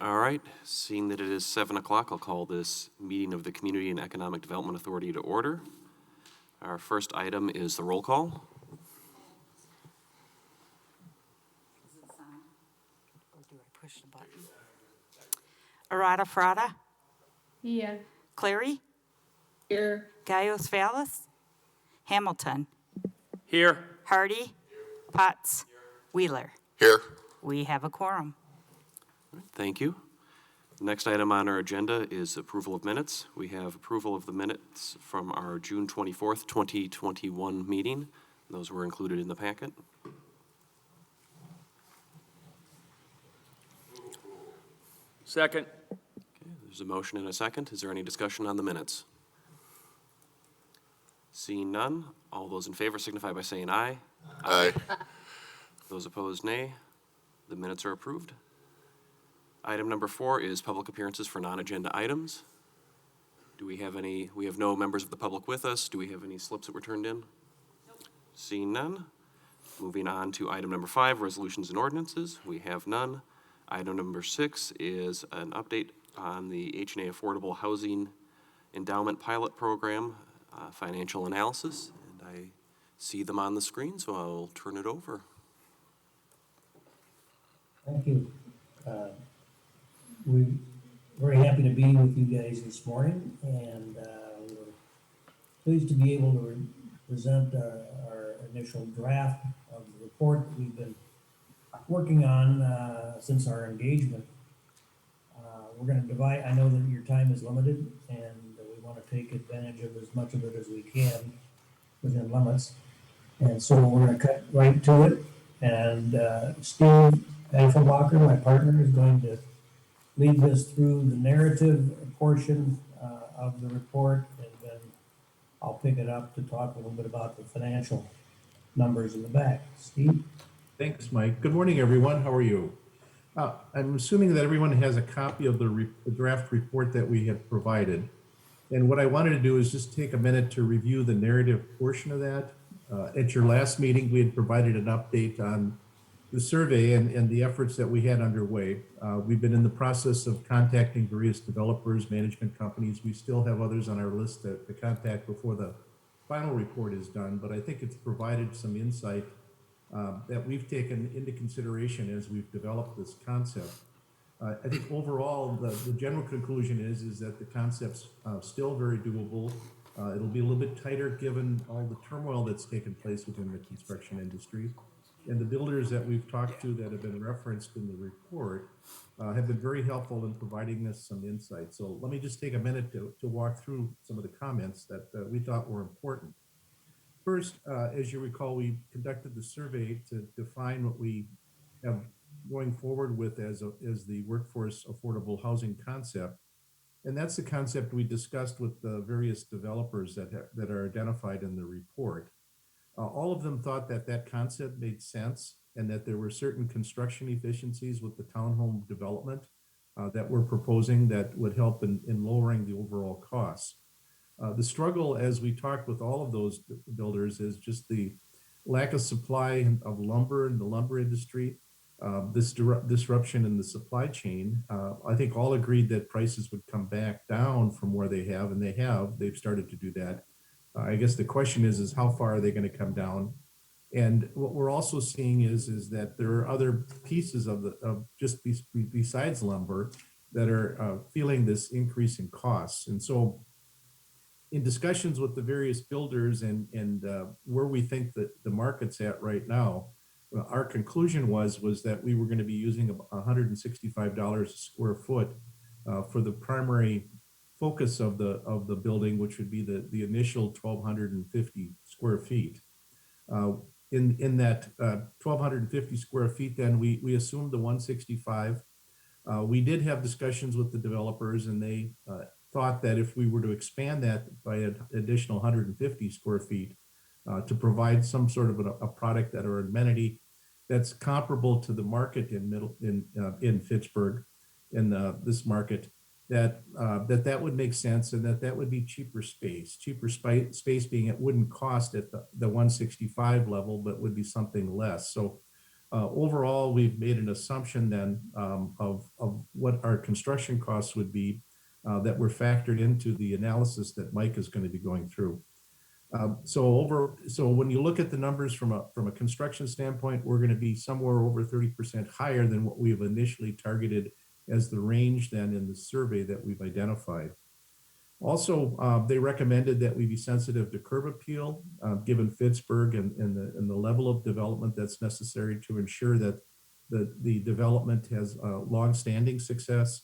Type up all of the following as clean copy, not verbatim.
All right, seeing that it is 7 o'clock, I'll call this meeting of the Community and Economic Development Authority to order. Our first item is the roll call. Or do I push the button? Arata Frada, Here. Clary, Here. Gaius Vallis, Hamilton, Here. Hardy, Potts, Wheeler. Here. We have a quorum. Thank you. Next item on our agenda is approval of minutes. We have approval of the minutes from our June 24th, 2021 meeting. Those were included in the packet. Second. Okay, there's a motion and a second. Is there any discussion on the minutes? Seeing none, all those in favor signify by saying aye. Aye. Those opposed, nay. The minutes are approved. Item number 4 is public appearances for non-agenda items. Do we have any? We have no members of the public with us. Do we have any slips that were turned in? Nope. Seeing none. Moving on to item number 5, resolutions and ordinances. We have none. Item number 6 is an update on the H&A Affordable Housing Endowment Pilot Program financial analysis. And I see them on the screen, so I'll turn it over. Thank you. We're very happy to be with you guys this morning, and we're pleased to be able to present our initial draft of the report that we've been working on since our engagement. We're going to divide, I know that your time is limited, and we want to take advantage of as much of it as we can within limits. And so we're going to cut right to it, and Steve Eiffelbacher, my partner, is going to lead us through the narrative portion of the report, and then I'll pick it up to talk a little bit about the financial numbers in the back. Steve? Thanks, Mike. Good morning, everyone. How are you? I'm assuming that everyone has a copy of the draft report that we have provided. And what I wanted to do is just take a minute to review the narrative portion of that. At your last meeting, we had provided an update on the survey and the efforts that we had underway. We've been in the process of contacting various developers, management companies. We still have others on our list to contact before the final report is done, but I think it's provided some insight that we've taken into consideration as we've developed this concept. I think overall, the general conclusion is that the concept's still very doable. It'll be a little bit tighter given all the turmoil that's taken place within the construction industry. And the builders that we've talked to that have been referenced in the report have been very helpful in providing us some insight. So let me just take a minute to walk through some of the comments that we thought were important. First, as you recall, we conducted the survey to define what we have going forward with as the workforce affordable housing concept. And that's the concept we discussed with the various developers that are identified in the report. All of them thought that that concept made sense and that there were certain construction efficiencies with the townhome development that we're proposing that would help in lowering the overall costs. The struggle, as we talked with all of those builders, is just the lack of supply of lumber in the lumber industry, this disruption in the supply chain. I think all agreed that prices would come back down from where they have, and they've started to do that. I guess the question is how far are they going to come down? And what we're also seeing is that there are other pieces of just besides lumber that are feeling this increase in costs. And so in discussions with the various builders and where we think that the market's at right now, our conclusion was that we were going to be using $165 a square foot for the primary focus of the building, which would be the initial 1,250 square feet. In that 1,250 square feet, then we assumed the 165. We did have discussions with the developers, and they thought that if we were to expand that by an additional 150 square feet to provide some sort of a product that or amenity that's comparable to the market in Fitchburg, in this market, that would make sense, and that would be cheaper space being it wouldn't cost at the 165 level, but would be something less. So overall, we've made an assumption then of what our construction costs would be that were factored into the analysis that Mike is going to be going through. So when you look at the numbers from a construction standpoint, we're going to be somewhere over 30% higher than what we have initially targeted as the range then in the survey that we've identified. Also, they recommended that we be sensitive to curb appeal, given Fitchburg and the level of development that's necessary to ensure that the development has long-standing success.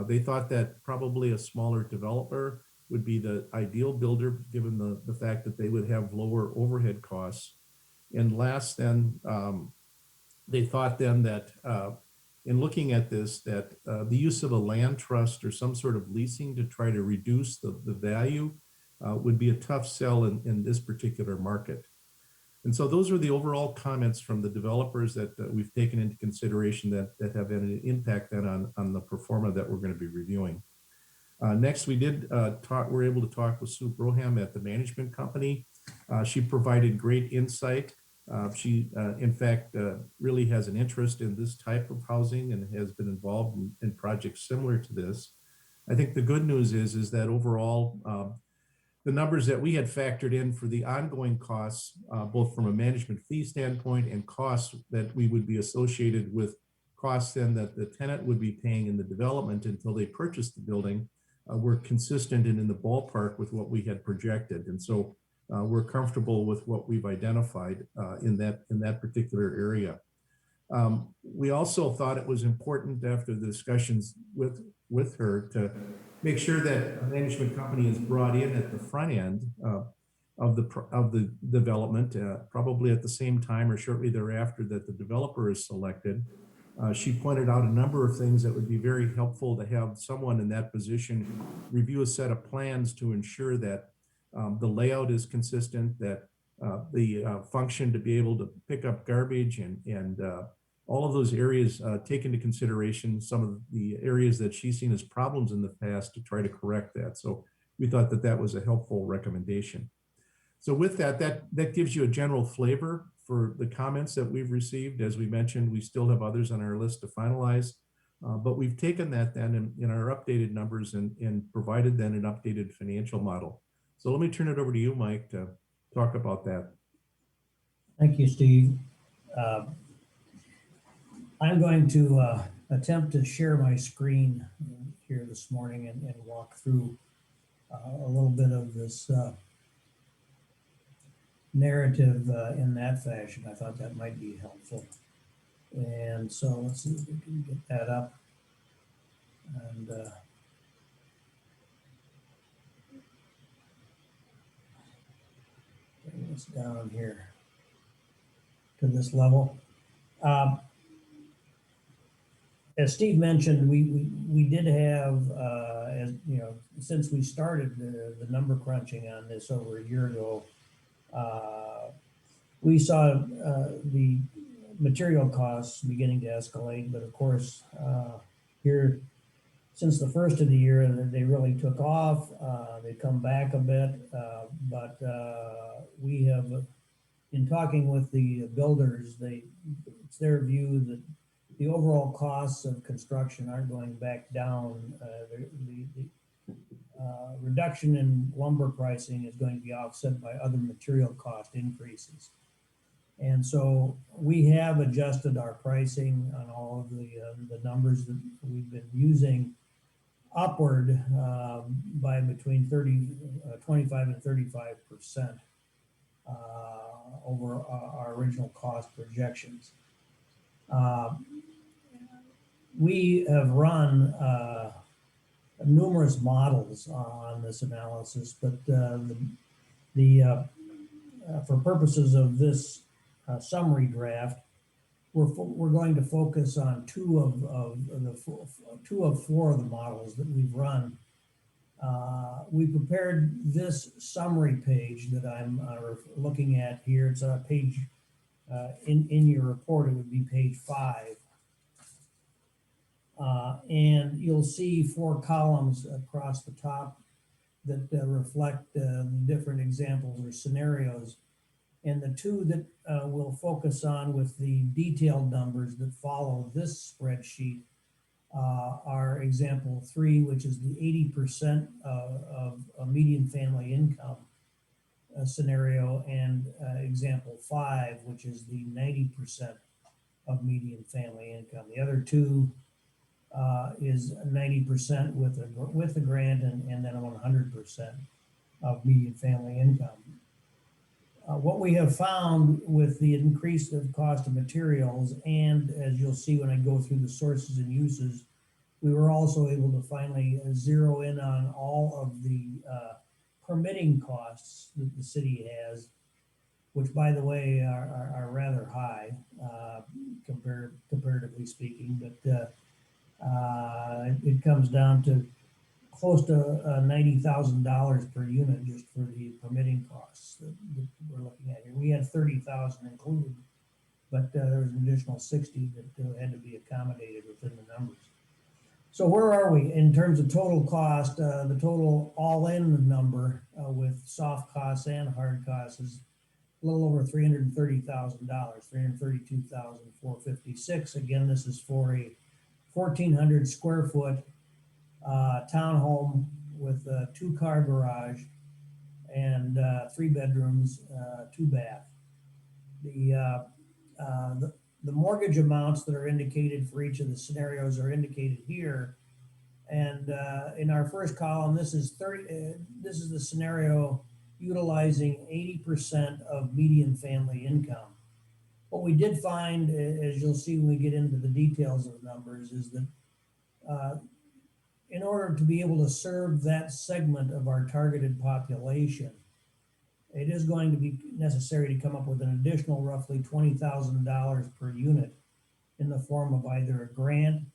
They thought that probably a smaller developer would be the ideal builder, given the fact that they would have lower overhead costs. And last, then, they thought then that in looking at this, that the use of a land trust or some sort of leasing to try to reduce the value would be a tough sell in this particular market. And so those are the overall comments from the developers that we've taken into consideration that have an impact then on the pro forma that we're going to be reviewing. Next, we were able to talk with Sue Broham at the management company. She provided great insight. She, in fact, really has an interest in this type of housing and has been involved in projects similar to this. I think the good news is that overall, the numbers that we had factored in for the ongoing costs, both from a management fee standpoint and costs that we would be associated with costs then that the tenant would be paying in the development until they purchased the building, were consistent and in the ballpark with what we had projected. And so we're comfortable with what we've identified in that particular area. We also thought it was important after the discussions with her to make sure that a management company is brought in at the front end of the development, probably at the same time or shortly thereafter that the developer is selected. She pointed out a number of things that would be very helpful to have someone in that position review a set of plans to ensure that the layout is consistent, that the function to be able to pick up garbage and all of those areas take into consideration some of the areas that she's seen as problems in the past to try to correct that. So we thought that that was a helpful recommendation. So with that gives you a general flavor for the comments that we've received. As we mentioned, we still have others on our list to finalize, but we've taken that then in our updated numbers and provided then an updated financial model. So let me turn it over to you, Mike, to talk about that. Thank you, Steve. I'm going to attempt to share my screen here this morning and walk through a little bit of this narrative in that fashion. I thought that might be helpful. And so let's see if we can get that up. And bring this down here to this level. As Steve mentioned, we did have, as you know, since we started the number crunching on this over a year ago, we saw the material costs beginning to escalate. But of course, here, since the first of the year, they really took off. They come back a bit, but we have, in talking with the builders, it's their view that the overall costs of construction aren't going back down. The reduction in lumber pricing is going to be offset by other material cost increases. And so we have adjusted our pricing on all of the numbers that we've been using upward by between 25 and 35% over our original cost projections. We have run numerous models on this analysis, but for purposes of this summary draft, we're going to focus on two of four of the models that we've run. We prepared this summary page that I'm looking at here. It's a page in your report. It would be page 5. And you'll see 4 columns across the top that reflect different examples or scenarios. And the two that we'll focus on with the detailed numbers that follow this spreadsheet are example 3, which is the 80% of a median family income scenario, and example 5, which is the 90% of median family income. The other two is 90% with a grant, and then 100% of median family income. What we have found with the increase of cost of materials, and as you'll see when I go through the sources and uses, we were also able to finally zero in on all of the permitting costs that the city has, which, by the way, are rather high comparatively speaking. But it comes down to close to $90,000 per unit just for the permitting costs that we're looking at here. We had 30,000 included, but there was an additional 60 that had to be accommodated within the numbers. So where are we in terms of total cost? The total all-in number with soft costs and hard costs is a little over $330,000, $332,456. Again, this is for a 1,400 square foot townhome with a 2-car garage and 3 bedrooms, 2 bath. The mortgage amounts that are indicated for each of the scenarios are indicated here. And in our first column, this is the scenario utilizing 80% of median family income. What we did find, as you'll see when we get into the details of the numbers, is that in order to be able to serve that segment of our targeted population, it is going to be necessary to come up with an additional roughly $20,000 per unit in the form of either a grant,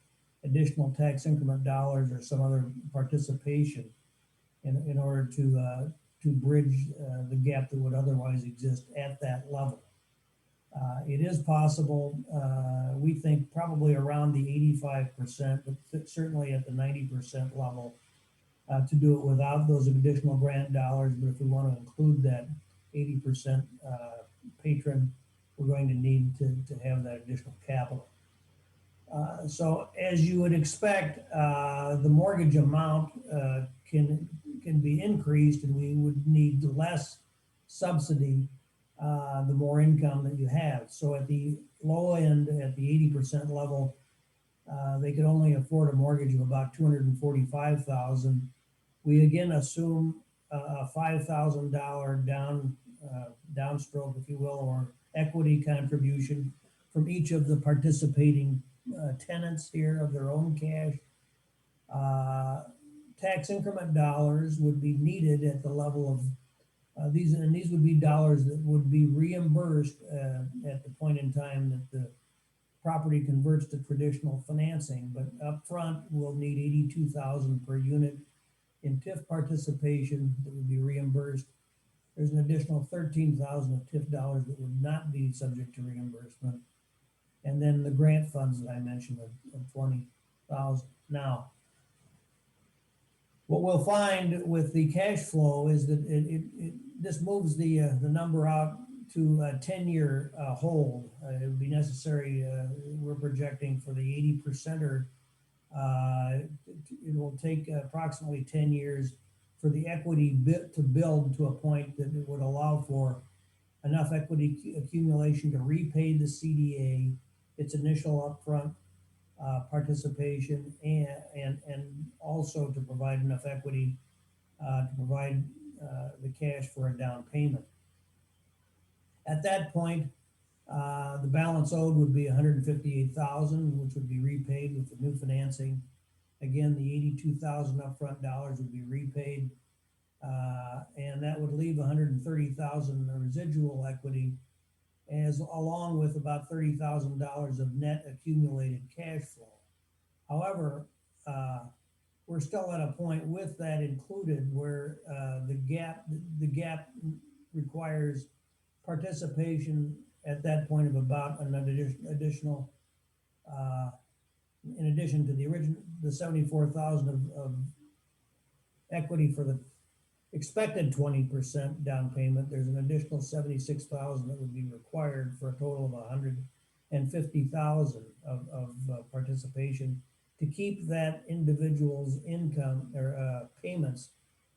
additional tax increment dollars, or some other participation in order to bridge the gap that would otherwise exist at that level. It is possible, we think probably around the 85%, but certainly at the 90% level, to do it without those additional grant dollars. But if we want to include that 80% patron, we're going to need to have that additional capital. So as you would expect, the mortgage amount can be increased, and we would need less subsidy the more income that you have. So at the low end, at the 80% level, they could only afford a mortgage of about $245,000. We again assume a $5,000 downstroke, if you will, or equity contribution from each of the participating tenants here of their own cash. Tax increment dollars would be needed at the level of these would be dollars that would be reimbursed at the point in time that the property converts to traditional financing. But up front, we'll need $82,000 per unit in TIF participation that would be reimbursed. There's an additional $13,000 of TIF dollars that would not be subject to reimbursement. And then the grant funds that I mentioned of $20,000. Now, what we'll find with the cash flow is that this moves the number out to a 10-year hold. It would be necessary, we're projecting for the 80%er, it will take approximately 10 years for the equity to build to a point that it would allow for enough equity accumulation to repay the CDA, its initial upfront participation, and also to provide enough equity to provide the cash for a down payment. At that point, the balance owed would be $158,000, which would be repaid with the new financing. Again, the $82,000 upfront dollars would be repaid, and that would leave $130,000 residual equity, along with about $30,000 of net accumulated cash flow. However, we're still at a point with that included where the gap requires participation at that point of about an additional, in addition to the 74,000 of equity for the expected 20% down payment, there's an additional 76,000 that would be required for a total of 150,000 of participation to keep that individual's income or payments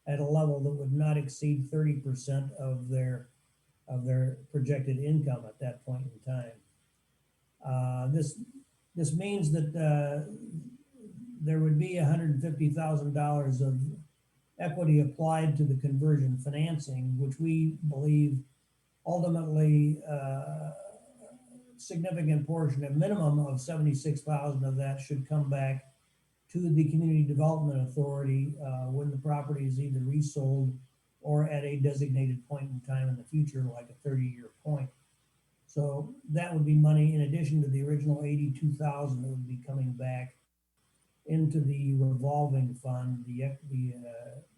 at a level that would not exceed 30% of their projected income at that point in time. This means that there would be $150,000 of equity applied to the conversion financing, which we believe ultimately significant portion, a minimum of 76,000 of that should come back to the Community Development Authority when the property is either resold or at a designated point in time in the future, like a 30-year point. So that would be money in addition to the original 82,000 that would be coming back into the revolving fund, the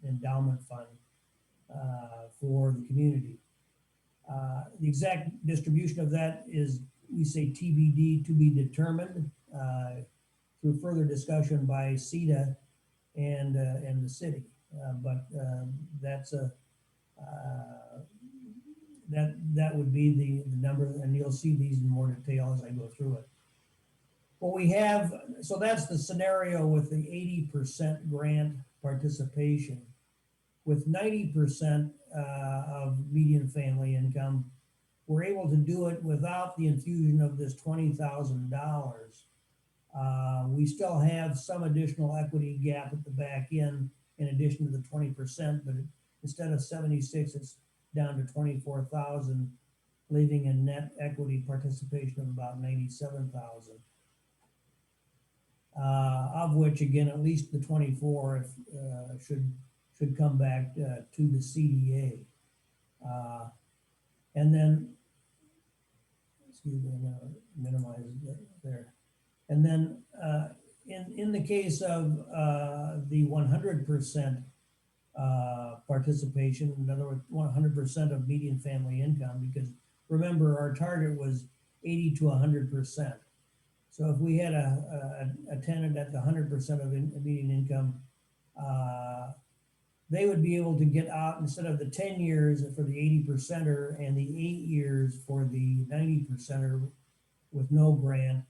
endowment fund for the community. The exact distribution of that is, we say TBD, to be determined through further discussion by CETA and the city. But that's that would be the number, and you'll see these in more detail as I go through it. What we have, so that's the scenario with the 80% grant participation. With 90% of median family income, we're able to do it without the infusion of this $20,000. We still have some additional equity gap at the back end in addition to the 20%, but instead of 76, it's down to 24,000, leaving a net equity participation of about 97,000. Of which, again, at least the 24 should come back to the CDA. And then, excuse me, I'm gonna minimize that there. And then in the case of the 100% participation, in other words, 100% of median family income, because remember, our target was 80 to 100%. So if we had a tenant at the 100% of median income, they would be able to get out instead of the 10 years for the 80%er and the 8 years for the 90%er with no grant.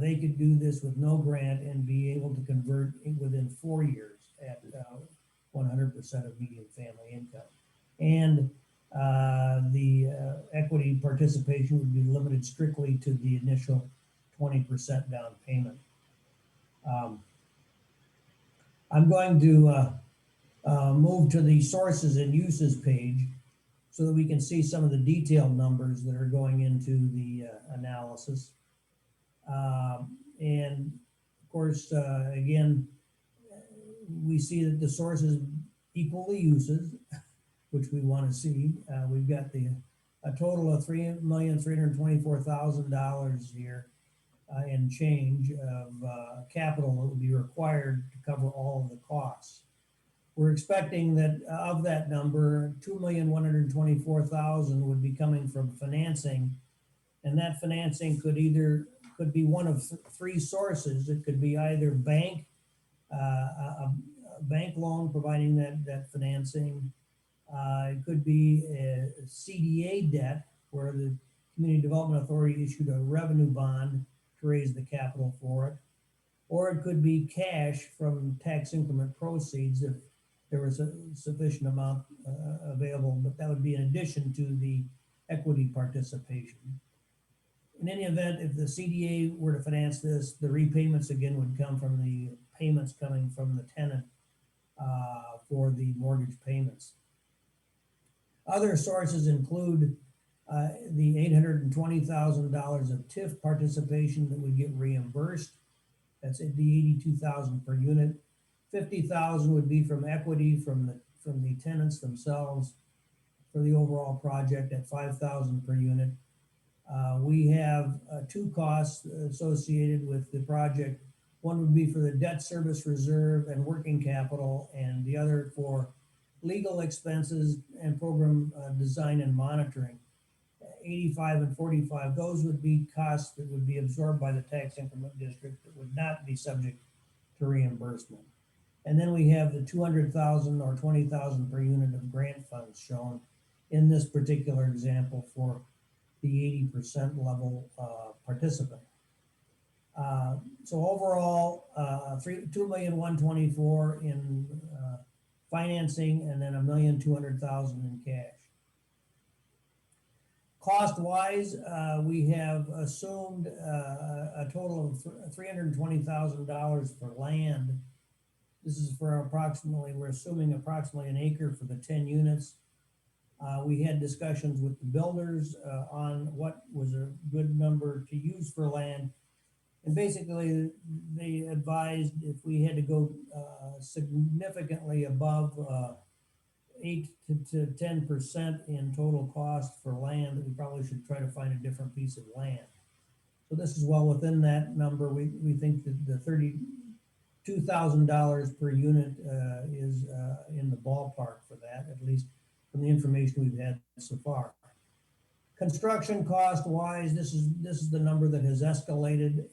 They could do this with no grant and be able to convert within 4 years at 100% of median family income. And the equity participation would be limited strictly to the initial 20% down payment. I'm going to move to the sources and uses page so that we can see some of the detailed numbers that are going into the analysis. And of course, again, we see that the sources equal the uses, which we want to see. We've got a total of $3,324,000 here and change of capital that would be required to cover all of the costs. We're expecting that of that number, $2,124,000 would be coming from financing, and that financing could be one of three sources. It could be either bank, a bank loan providing that financing. It could be a CDA debt, where the Community Development Authority issued a revenue bond to raise the capital for it. Or it could be cash from tax increment proceeds if there was a sufficient amount available, but that would be in addition to the equity participation. In any event, if the CDA were to finance this, the repayments again would come from the payments coming from the tenant for the mortgage payments. Other sources include the $820,000 of TIF participation that would get reimbursed. That's at the $82,000 per unit. $50,000 would be from equity from the tenants themselves for the overall project at $5,000 per unit. We have two costs associated with the project. One would be for the debt service reserve and working capital, and the other for legal expenses and program design and monitoring. 85 and 45, those would be costs that would be absorbed by the tax increment district that would not be subject to reimbursement. And then we have the 200,000 or 20,000 per unit of grant funds shown in this particular example for the 80% level participant. So overall, 2,124,000 in financing, and then 1,200,000 in cash. Cost-wise, we have assumed a total of $320,000 for land. This is for approximately, we're assuming approximately an acre for the 10 units. We had discussions with the builders on what was a good number to use for land. And basically, they advised if we had to go significantly above 8 to 10% in total cost for land, that we probably should try to find a different piece of land. So this is well within that number. We think that the $32,000 per unit is in the ballpark for that, at least from the information we've had so far. Construction cost wise, this is the number that has escalated.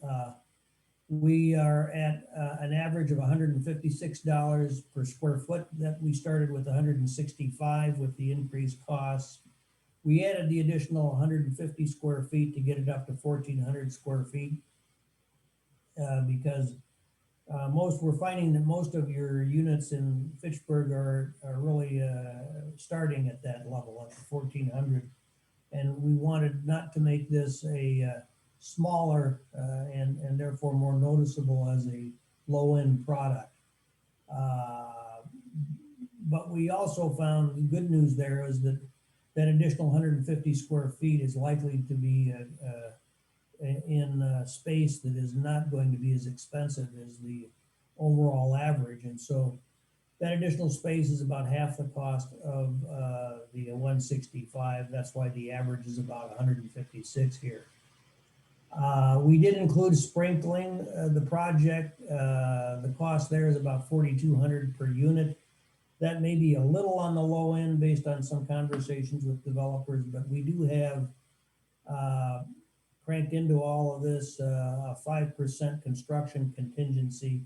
We are at an average of $156 per square foot. That we started with 165 with the increased costs. We added the additional 150 square feet to get it up to 1,400 square feet because we're finding that most of your units in Fitchburg are really starting at that level, at 1,400. And we wanted not to make this a smaller and therefore more noticeable as a low-end product. But we also found the good news there is that that additional 150 square feet is likely to be in space that is not going to be as expensive as the overall average. And so that additional space is about half the cost of the 165. That's why the average is about 156 here. We did include sprinkling the project. The cost there is about 4,200 per unit. That may be a little on the low end based on some conversations with developers, but we do have cranked into all of this a 5% construction contingency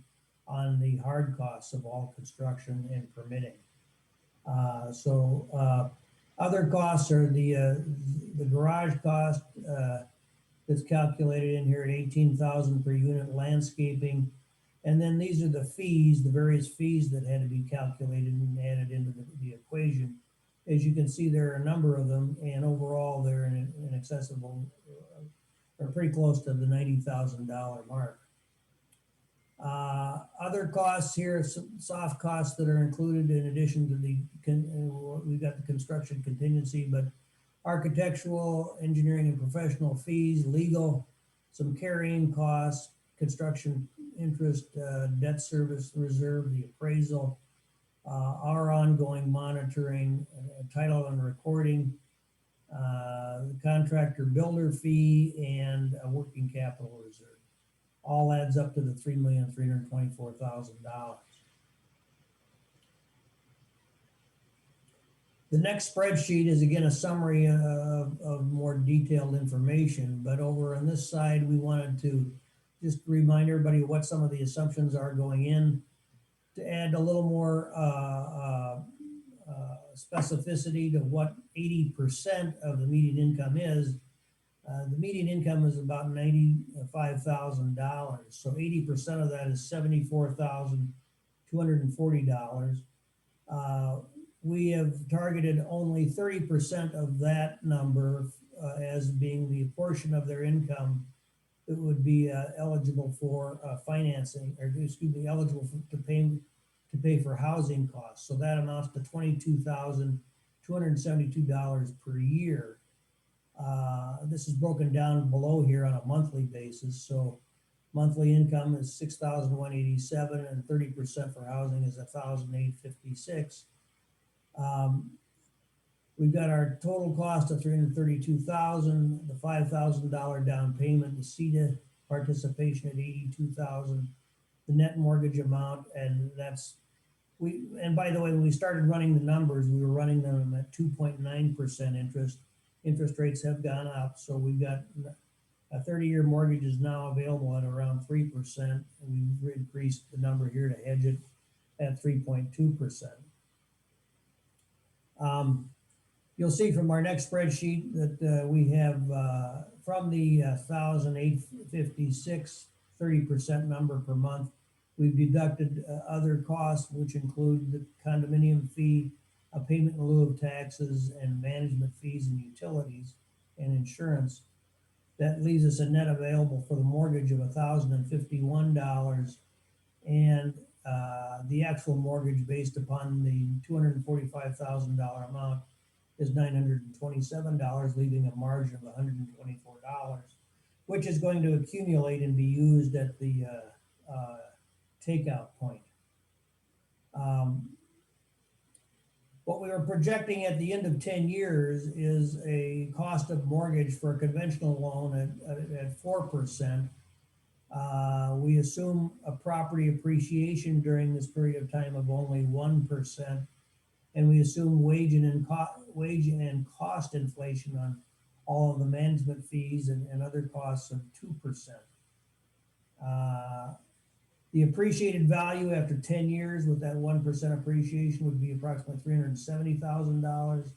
on the hard costs of all construction and permitting. Other costs are the garage cost that's calculated in here at 18,000 per unit, landscaping. And then these are the fees, the various fees that had to be calculated and added into the equation. As you can see, there are a number of them, and overall they're in excess of, or pretty close to the $90,000 mark. Other costs here, some soft costs that are included in addition to we've got the construction contingency, but architectural, engineering and professional fees, legal, some carrying costs, construction interest, debt service reserve, the appraisal, our ongoing monitoring, title and recording, the contractor builder fee, and a working capital reserve. All adds up to the $3,324,000. The next spreadsheet is again a summary of more detailed information, but over on this side, we wanted to just remind everybody what some of the assumptions are going in, to add a little more specificity to what 80% of the median income is. The median income is about $95,000. So 80% of that is $74,240. We have targeted only 30% of that number as being the portion of their income that would be eligible for financing, or excuse me, eligible to pay for housing costs. So that amounts to $22,272 per year. This is broken down below here on a monthly basis. So monthly income is $6,187, and 30% for housing is $1,856. We've got our total cost of $332,000, the $5,000 down payment, the CETA participation at $82,000, the net mortgage amount, and and by the way, when we started running the numbers, we were running them at 2.9% interest. Interest rates have gone up, so we've got a 30-year mortgage is now available at around 3%, and we've increased the number here to hedge it. at 3.2%. You'll see from our next spreadsheet that we have from the 1,856 30% number per month, we've deducted other costs, which include the condominium fee, a payment in lieu of taxes, and management fees and utilities and insurance. That leaves us a net available for the mortgage of $1,051, and the actual mortgage based upon the $245,000 amount is $927, leaving a margin of $124, which is going to accumulate and be used at the takeout point. What we are projecting at the end of 10 years is a cost of mortgage for a conventional loan at 4%. We assume a property appreciation during this period of time of only 1%, and we assume wage and cost inflation on all of the management fees and other costs of 2%. The appreciated value after 10 years with that 1% appreciation would be approximately $370,000.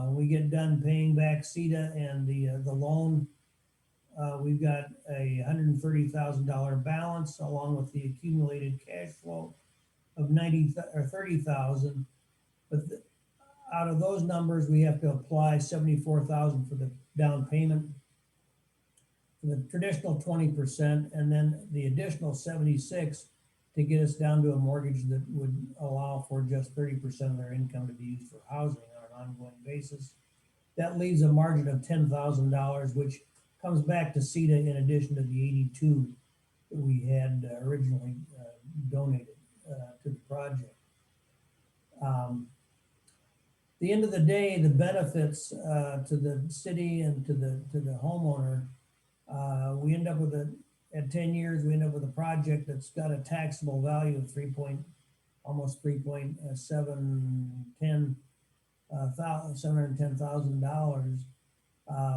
When we get done paying back CETA and the loan, we've got a $130,000 balance along with the accumulated cash flow of $30,000. But out of those numbers, we have to apply $74,000 for the down payment, for the traditional 20%, and then the additional 76 to get us down to a mortgage that would allow for just 30% of their income to be used for housing on an ongoing basis. That leaves a margin of $10,000, which comes back to CETA in addition to the 82 that we had originally donated to the project. The end of the day, the benefits to the city and to the homeowner, we end up with at 10 years, we end up with a project that's got a taxable value of almost $710,000.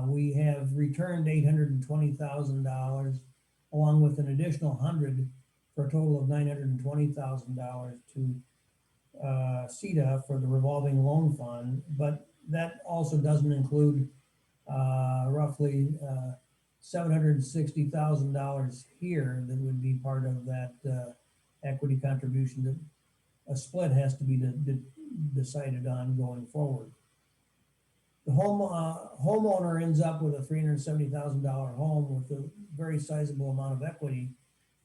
We have returned $820,000 along with an additional $100 for a total of $920,000 to CETA for the revolving loan fund, but that also doesn't include roughly $760,000 here that would be part of that equity contribution that a split has to be decided on going forward. The homeowner ends up with a $370,000 home with a very sizable amount of equity,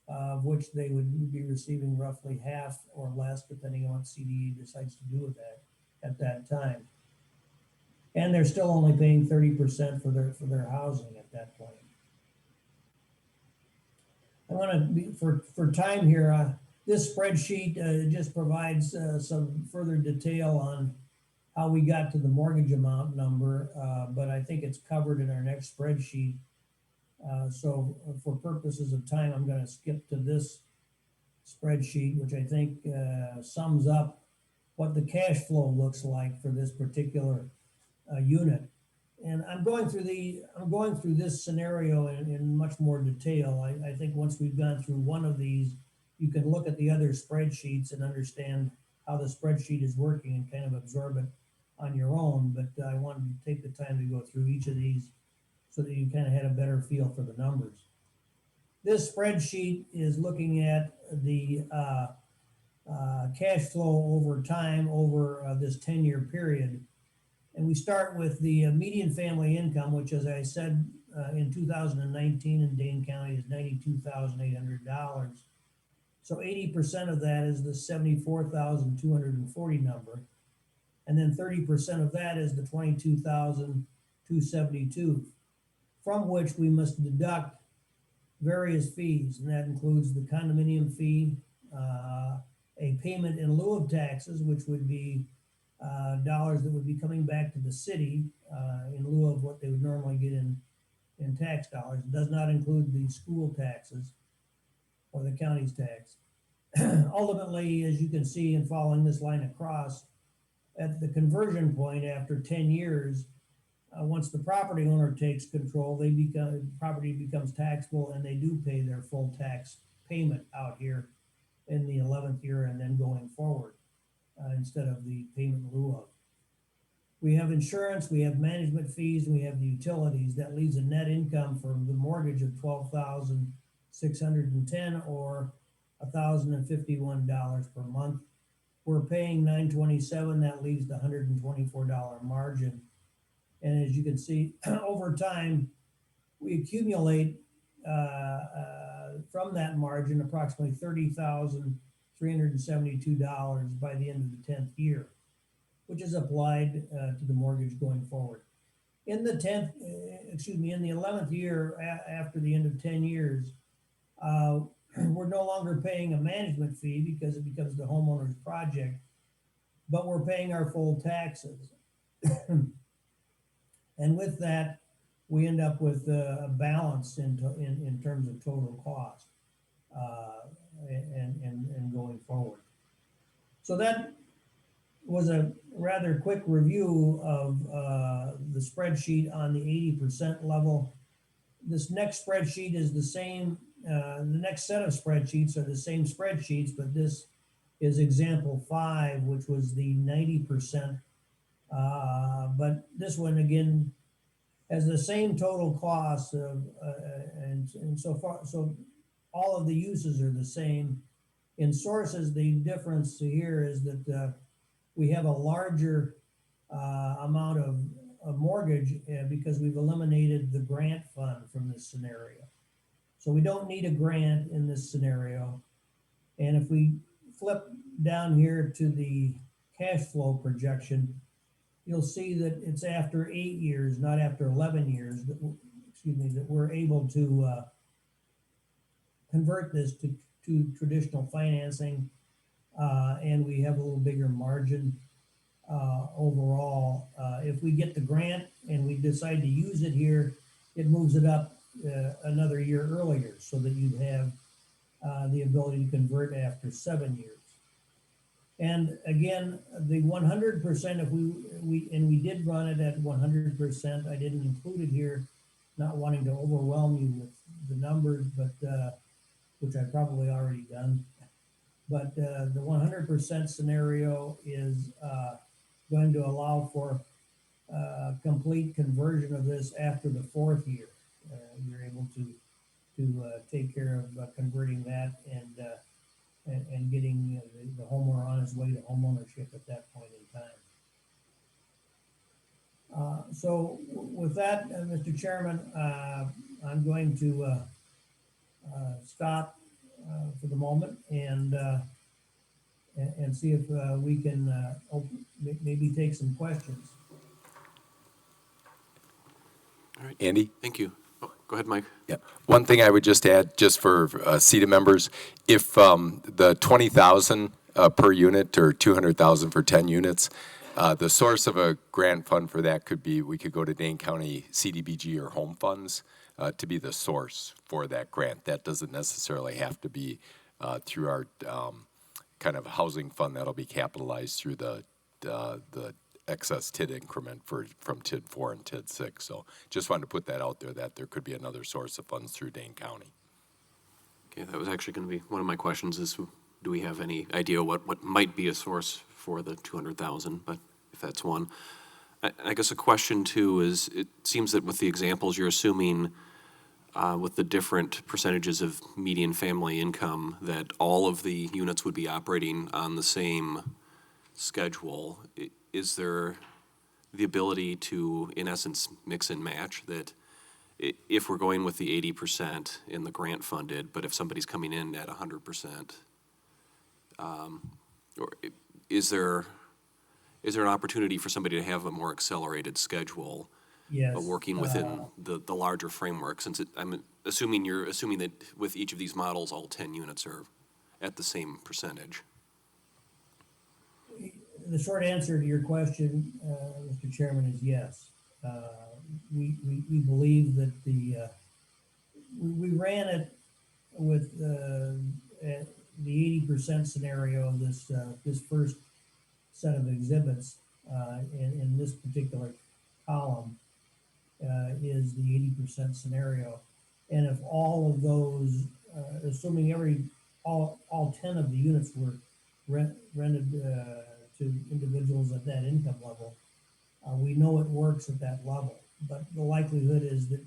of which they would be receiving roughly half or less, depending on what CDE decides to do with that at that time. And they're still only paying 30% for their housing at that point. I want to be for time here. This spreadsheet just provides some further detail on how we got to the mortgage amount number, but I think it's covered in our next spreadsheet. So for purposes of time, I'm going to skip to this spreadsheet, which I think sums up what the cash flow looks like for this particular unit. And I'm going through this scenario in much more detail. I think once we've gone through one of these, you can look at the other spreadsheets and understand how the spreadsheet is working and kind of absorb it on your own. But I wanted to take the time to go through each of these so that you kind of had a better feel for the numbers. This spreadsheet is looking at the cash flow over time over this 10-year period. And we start with the median family income, which, as I said, in 2019 in Dane County is $92,800. So 80% of that is the 74,240 number. And then 30% of that is the 22,272, from which we must deduct various fees. And that includes the condominium fee, a payment in lieu of taxes, which would be dollars that would be coming back to the city in lieu of what they would normally get in tax dollars. It does not include the school taxes or the county's tax. Ultimately, as you can see in following this line across, at the conversion point after 10 years, once the property owner takes control, property becomes taxable and they do pay their full tax payment out here in the 11th year and then going forward, instead of the payment in lieu of. We have insurance, we have management fees, and we have the utilities. That leaves a net income for the mortgage of $12,610 or $1,051 per month. We're paying $927. That leaves the $124 margin. And as you can see, over time, we accumulate from that margin approximately $30,372 by the end of the 10th year, which is applied to the mortgage going forward. In the 11th year after the end of 10 years, we're no longer paying a management fee because it becomes the homeowner's project, but we're paying our full taxes. And with that, we end up with a balance in terms of total cost and going forward. So that was a rather quick review of the spreadsheet on the 80% level. This next spreadsheet is the same. The next set of spreadsheets are the same spreadsheets, but this is example 5, which was the 90%. But this one again has the same total cost of, and so far, so all of the uses are the same. In sources, the difference here is that we have a larger amount of mortgage because we've eliminated the grant fund from this scenario. So we don't need a grant in this scenario. And if we flip down here to the cash flow projection, you'll see that it's after 8 years, not after 11 years, that we're able to convert this to traditional financing, and we have a little bigger margin overall. If we get the grant and we decide to use it here, it moves it up another year earlier so that you'd have the ability to convert after 7 years. And again, the 100%, if we did run it at 100%, I didn't include it here, not wanting to overwhelm you with the numbers, but which I've probably already done. But the 100% scenario is going to allow for complete conversion of this after the 4th year. You're able to take care of converting that and getting the homeowner on his way to homeownership at that point in time. So with that, Mr. Chairman, I'm going to stop for the moment and see if we can maybe take some questions. All right, Andy? thank you. Oh, go ahead, Mike. Yeah. One thing I would just add, just for CETA members, if the 20,000 per unit or 200,000 for 10 units, the source of a grant fund for that could be, we could go to Dane County CDBG or home funds to be the source for that grant. That doesn't necessarily have to be through our kind of housing fund that'll be capitalized through the excess TID increment from TID 4 and TID 6. So just wanted to put that out there, that there could be another source of funds through Dane County. Okay, that was actually going to be one of my questions is, do we have any idea what might be a source for the 200,000, but if that's one. I guess a question too is, it seems that with the examples you're assuming with the different percentages of median family income, that all of the units would be operating on the same schedule. Is there the ability to, in essence, mix and match that if we're going with the 80% in the grant funded, but if somebody's coming in at 100%, or is there an opportunity for somebody to have a more accelerated schedule? Yes. Working within the larger framework, since I'm assuming you're assuming that with each of these models, all 10 units are at the same percentage. The short answer to your question, Mr. Chairman, is yes. We believe that we ran it with the 80% scenario, this first set of exhibits in this particular column is the 80% scenario. And if all of those, assuming every all 10 of the units were rented to individuals at that income level. We know it works at that level, but the likelihood is that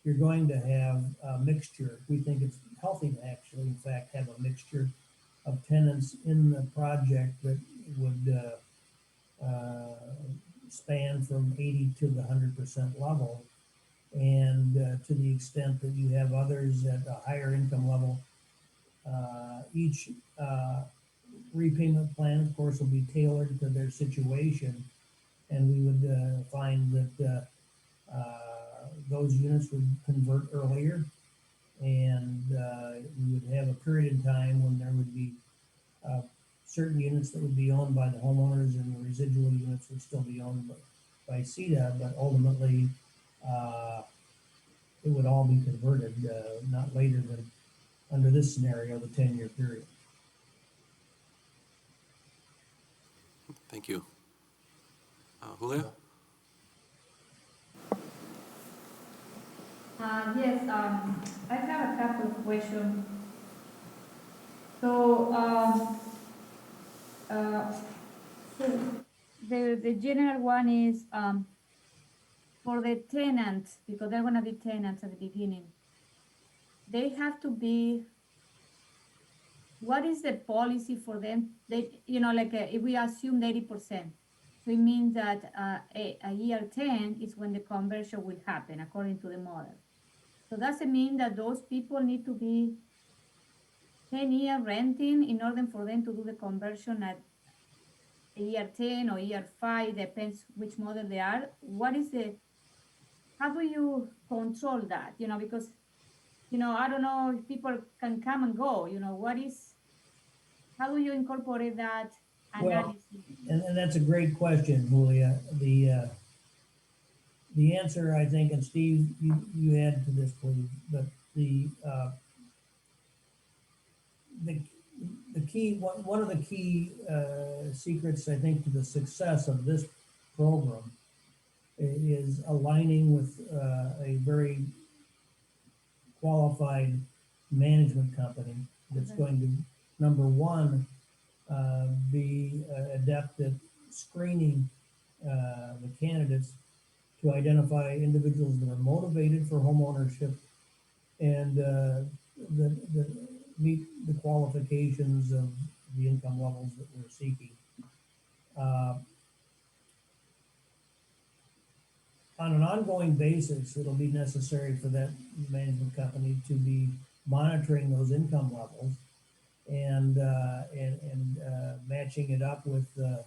you're going to have a mixture. We think it's healthy to actually, in fact, have a mixture of tenants in the project that would span from 80 to the 100% level. And to the extent that you have others at a higher income level, each repayment plan, of course, will be tailored to their situation. And we would find that those units would convert earlier. And we would have a period in time when there would be certain units that would be owned by the homeowners and the residual units would still be owned by CETA, but ultimately it would all be converted not later than, under this scenario, the 10-year period. Thank you. Julia? Yes, I have a couple of questions. So, so the general one is for the tenants, because they're gonna be tenants at the beginning. They have to be, what is the policy for them? They, like if we assume 80%, so it means that a year 10 is when the conversion will happen according to the model. So does it mean that those people need to be 10-year renting in order for them to do the conversion at a year 10 or year 5, depends which model they are? How do you control that? Because, I don't know if people can come and go, how do you incorporate that analysis? And that's a great question, Julia. The answer, I think, and Steve, you add to this, please, but the key, one of the key secrets, I think, to the success of this program is aligning with a very qualified management company that's going to, number one, be adept at screening the candidates to identify individuals that are motivated for home ownership and that meet the qualifications of the income levels that we're seeking. On an ongoing basis, it'll be necessary for that management company to be monitoring those income levels and matching it up with the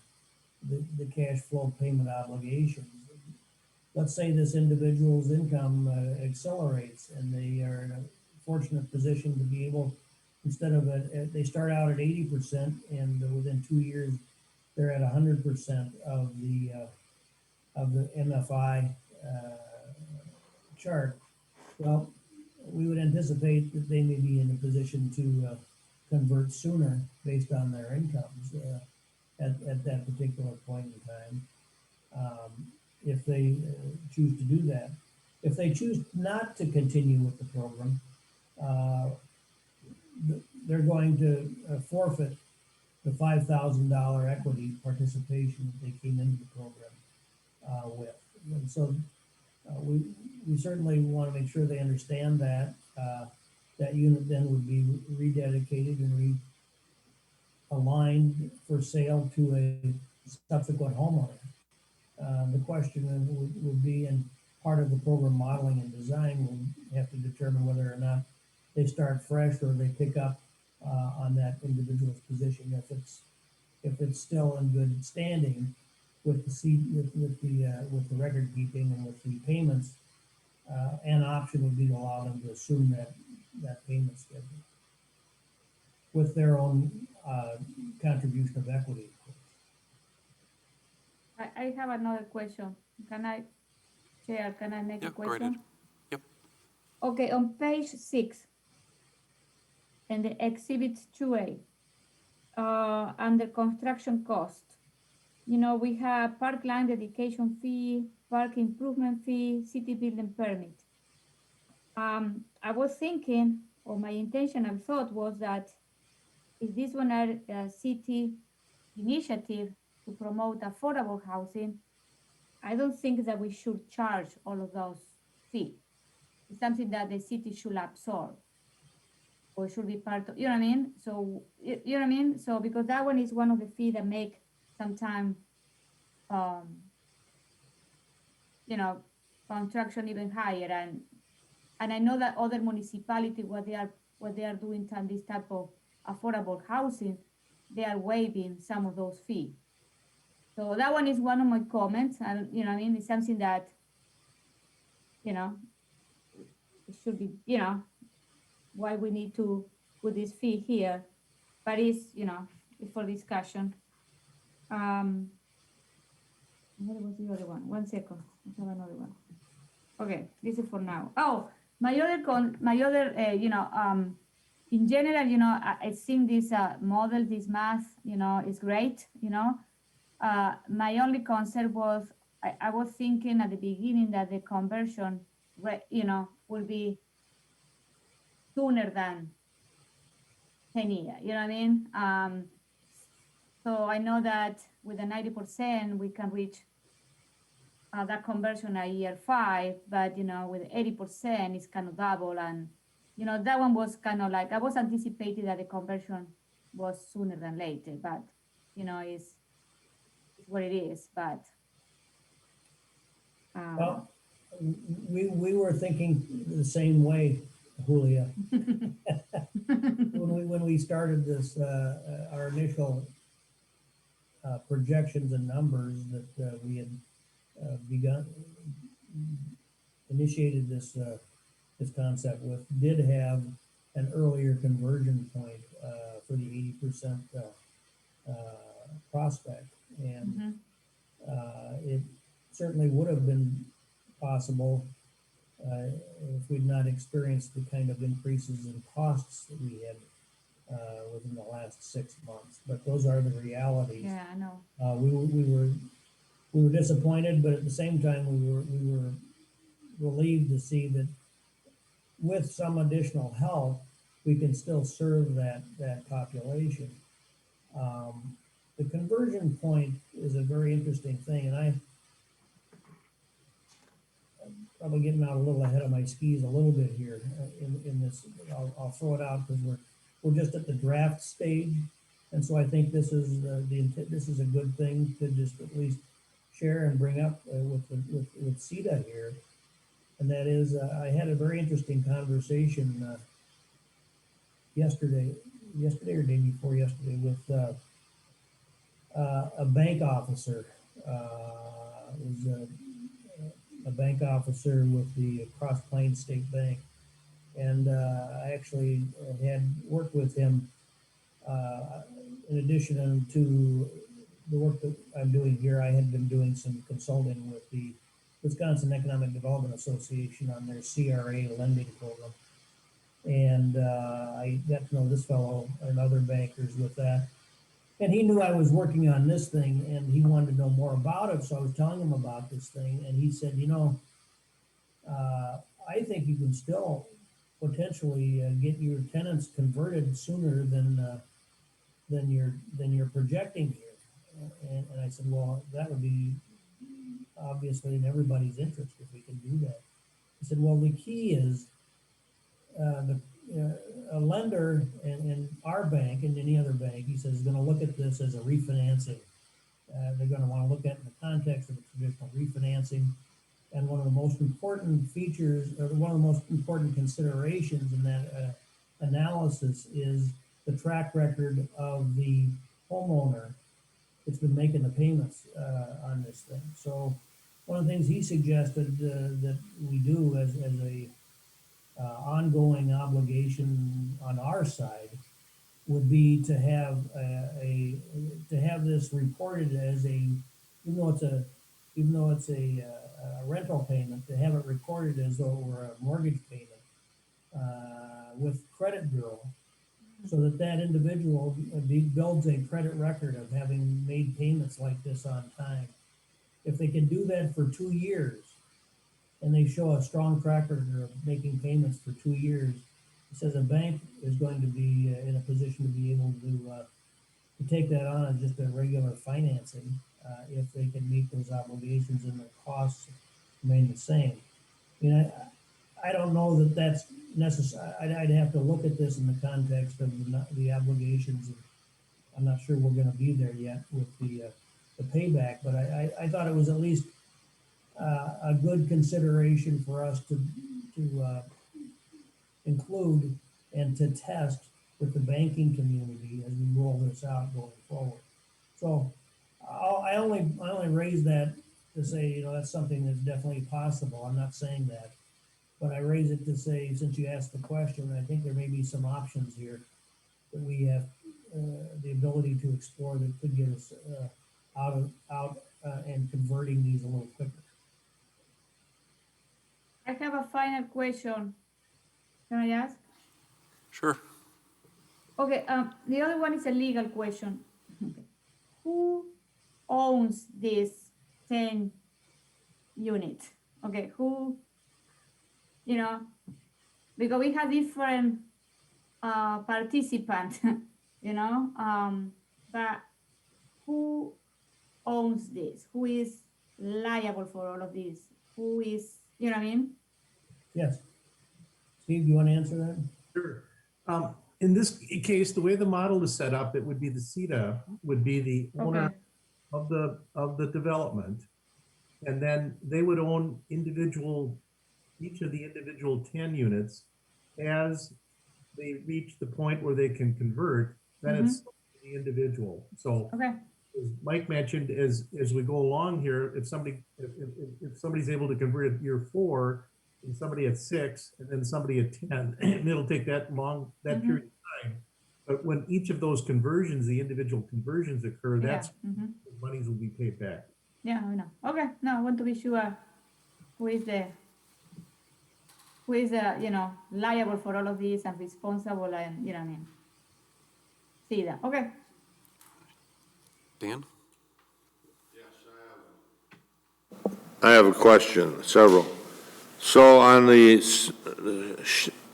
cash flow payment obligations. Let's say this individual's income accelerates and they are in a fortunate position to be able, instead of they start out at 80% and within 2 years they're at 100% of the MFI chart. Well, we would anticipate that they may be in a position to convert sooner based on their incomes at that particular point in time, if they choose to do that. If they choose not to continue with the program, they're going to forfeit the $5,000 equity participation that they came into the program with. And so we certainly want to make sure they understand that. That unit then would be rededicated and aligned for sale to a subsequent homeowner. The question would be, and part of the program modeling and design will have to determine whether or not they start fresh or they pick up on that individual's position. If it's still in good standing with the record keeping and with the payments, an option would be to allow them to assume that payment schedule with their own contribution of equity. I have another question. Chair, can I make a Go right question? ahead. Yep. Okay, on page 6, in the exhibit 2A, under construction cost, we have park land dedication fee, park improvement fee, city building permit. I was thinking, or my intention and thought was that if this one are a city initiative to promote affordable housing, I don't think that we should charge all of those fees. It's something that the city should absorb or should be part of, you know what I mean? So, you know what I mean? So, because that one is one of the fees that make sometimes, you know, construction even higher. And I know that other municipalities, what they are doing this type of affordable housing, they are waiving some of those fees. So that one is one of my comments, and you know, what I mean, it's something that, you know, it should be, you know, why we need to put this fee here, but it's, you know, it's for discussion. What was the other one? One second, I have another one. Okay, this is for now. Oh, my other, in general, you know, I think this model, this math, you know, is great, you know. My only concern was, I was thinking at the beginning that the conversion, you know, will be sooner than 10 years, you know what I mean? So I know that with the 90%, we can reach that conversion at year 5, but you know, with 80%, it's kind of double. And you know, that one was kind of like, I was anticipating that the conversion was sooner than later, but you know, it's what it is. But Well, we were thinking the same way, Julia. When we started this, our initial projections and numbers that we had initiated this concept with, did have an earlier conversion point for the 80% prospect, and it certainly would have been possible if we'd not experienced the kind of increases in costs that we had within the last 6 months. But those are the realities. yeah, I know. We were disappointed, but at the same time, we were relieved to see that with some additional help, we can still serve that population. The conversion point is a very interesting thing, and I'm probably getting out a little ahead of my skis a little bit here in this. I'll throw it out because we're just at the draft stage, and so I think this is this is a good thing to just at least share and bring up with CETA here, and that is I had a very interesting conversation yesterday or day before yesterday with a bank officer. Was a bank officer with the Cross Plains State Bank, and I actually had worked with him in addition to the work that I'm doing here. I had been doing some consulting with the Wisconsin Economic Development Association on their CRA lending program, and I got to know this fellow and other bankers with that. And he knew I was working on this thing, and he wanted to know more about it. So I was telling him about this thing, and he said, you know, I think you can still potentially get your tenants converted sooner than you're projecting here. And I said, well, that would be obviously in everybody's interest if we can do that. He said, well, the key is a lender and our bank and any other bank, he says, is going to look at this as a refinancing. They're going to want to look at it in the context of a traditional refinancing. And one of the most important features, or one of the most important considerations in that analysis is the track record of the homeowner that's been making the payments on this thing. So one of the things he suggested that we do as a ongoing obligation on our side would be to have to have this reported as even though it's a rental payment, to have it recorded as though it were a mortgage payment with credit bureau, so that individual builds a credit record of having made payments like this on time. If they can do that for 2 years, and they show a strong track record of making payments for 2 years, It says a bank is going to be in a position to be able to take that on as just a regular financing, if they can meet those obligations and the costs remain the same. I mean, I don't know that that's necessary. I'd have to look at this in the context of the obligations. I'm not sure we're gonna be there yet with the payback, but I thought it was at least a good consideration for us to include and to test with the banking community as we roll this out going forward. So I only raise that to say, you know, that's something that's definitely possible. I'm not saying that. But I raise it to say, since you asked the question, I think there may be some options here that we have the ability to explore that could get us out and converting these a little quicker. I have a final question. Can I ask? Sure. Okay, the other one is a legal question. Okay. Who owns this 10 unit? Okay, who, you know, because we have different participants, you know, but who owns this? Who is liable for all of this? Who is, you know what I mean? Yes. Steve, do you want to answer that? Sure. In this case, the way the model is set up, it would be the CETA would be the owner Okay, of the development. And then they would own each of the individual 10 units. As they reach the point where they can convert, then it's the individual. So okay, as Mike mentioned, as we go along here, if somebody's able to convert at year 4, and somebody at 6, and then somebody at 10, and it'll take that period of time. But when each of those conversions, the individual conversions occur, yeah, that's when monies will be paid back. yeah, I know. Okay, no, I want to be sure who is you know, liable for all of this and responsible and, you know what I mean? See that, okay. Dan? I have a question, several. So on the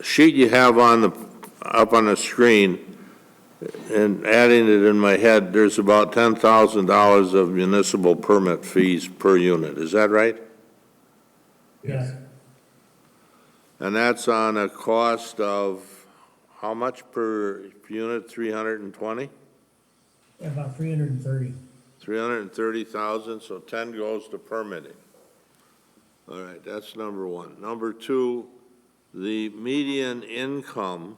sheet you have up on the screen, and adding it in my head, there's about $10,000 of municipal permit fees per unit. Is that right? Yes. And that's on a cost of how much per unit? 320? About 330. 330,000, so 10 goes to permitting. All right, that's number one. Number two, the median income,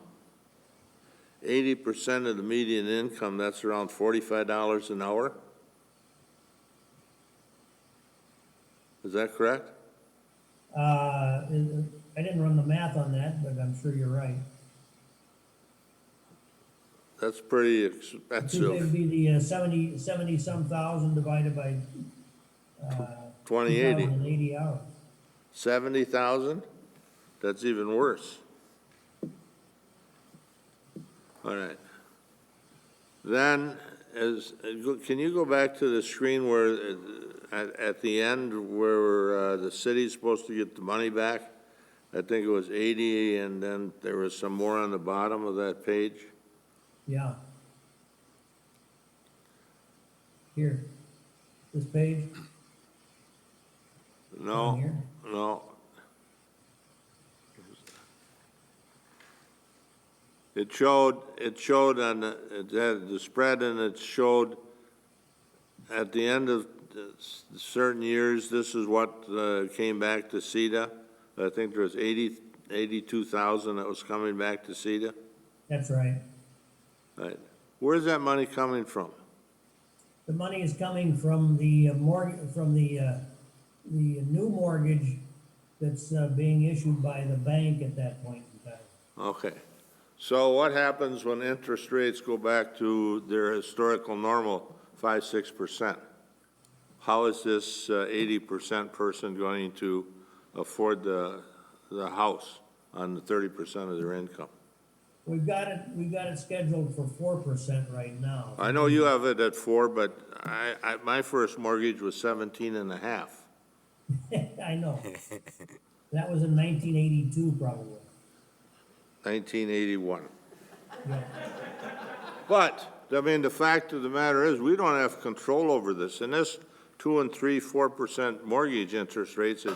80% of the median income, that's around $45 an hour? Is that correct? I didn't run the math on that, but I'm sure you're right. That's pretty It would expensive. be the 70 some thousand divided by 2080. 2,080 hours. 70,000? That's even worse. All right. Then, can you go back to the screen where, at the end, where the city's supposed to get the money back? I think it was 80, and then there was some more on the bottom of that page. Yeah. Here, this page. No, Down here? no. It showed on it had the spread, and it showed at the end of certain years, this is what came back to CETA. I think there was 82,000 that was coming back to CETA. That's right. Right. Where's that money coming from? The money is coming from the new mortgage that's being issued by the bank at that point in time. Okay. So what happens when interest rates go back to their historical normal, 5-6%? How is this 80% person going to afford the house on the 30% of their income? We've got it scheduled for 4% right now. I know you have it at 4, but my first mortgage was 17.5. I know. That was in 1982 probably. 1981. Yeah. But, I mean, the fact of the matter is, we don't have control over this. And this 2 and 3, 4% mortgage interest rates,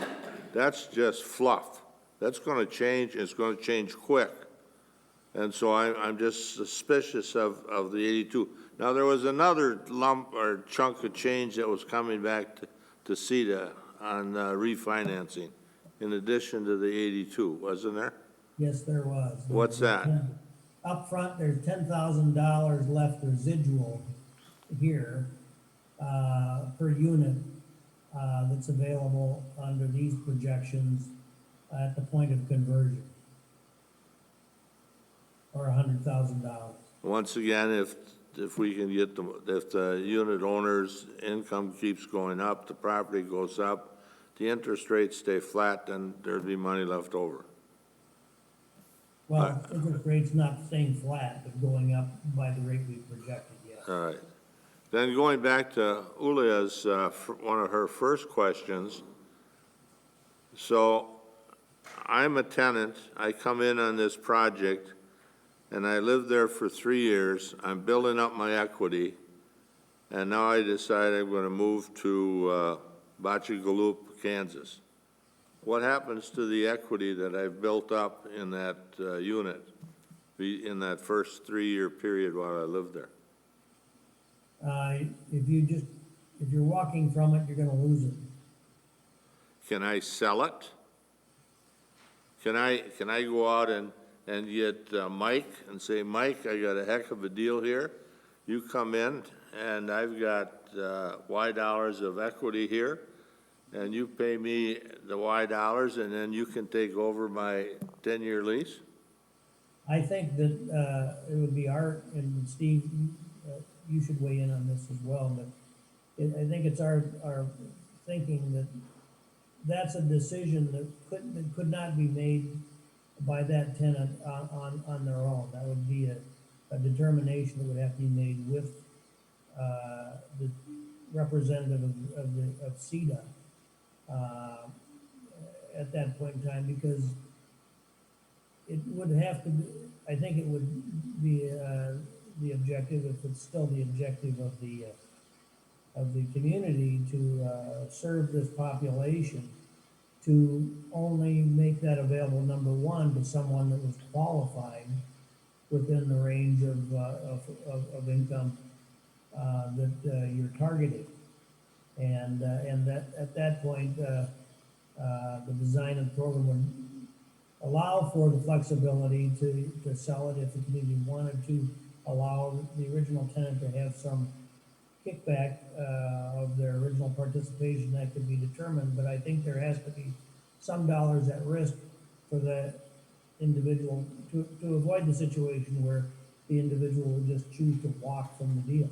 that's just fluff. That's going to change, it's going to change quick. And so I'm just suspicious of the 82. Now, there was another lump or chunk of change that was coming back to CETA on refinancing, in addition to the 82, wasn't there? Yes, there was. What's that? Up front, there's $10,000 left residual here, per unit, that's available under these projections at the point of conversion. Or $100,000. Once again, if we can get if the unit owner's income keeps going up, the property goes up, the interest rates stay flat, then there'd be money left over. Well, interest rate's not staying flat, but going up by the rate we projected, yes. All right. Then going back to Ulia's, one of her first questions. So I'm a tenant, I come in on this project, and I lived there for 3 years. I'm building up my equity, and now I decide I'm going to move to Bachagalup, Kansas. What happens to the equity that I've built up in that unit in that first 3-year period while I lived there? If you're walking from it, you're gonna lose it. Can I sell it? Can I go out and get Mike and say, Mike, I got a heck of a deal here. You come in, and I've got Y dollars of equity here, and you pay me the Y dollars, and then you can take over my 10-year lease? I think that it would be Art and Steve, you should weigh in on this as well, but I think it's our thinking that that's a decision that could not be made by that tenant on their own. That would be a determination that would have to be made with the representative of CETA at that point in time, because it would have to be, I think it would be the objective, if it's still the objective of the community to serve this population, to only make that available, number one, to someone that was qualified within the range of income that you're targeting. And that at that point, the design of the program would allow for the flexibility to sell it if the community wanted to, allow the original tenant to have some kickback of their original participation. That could be determined, but I think there has to be some dollars at risk for the individual to avoid the situation where the individual would just choose to walk from the deal.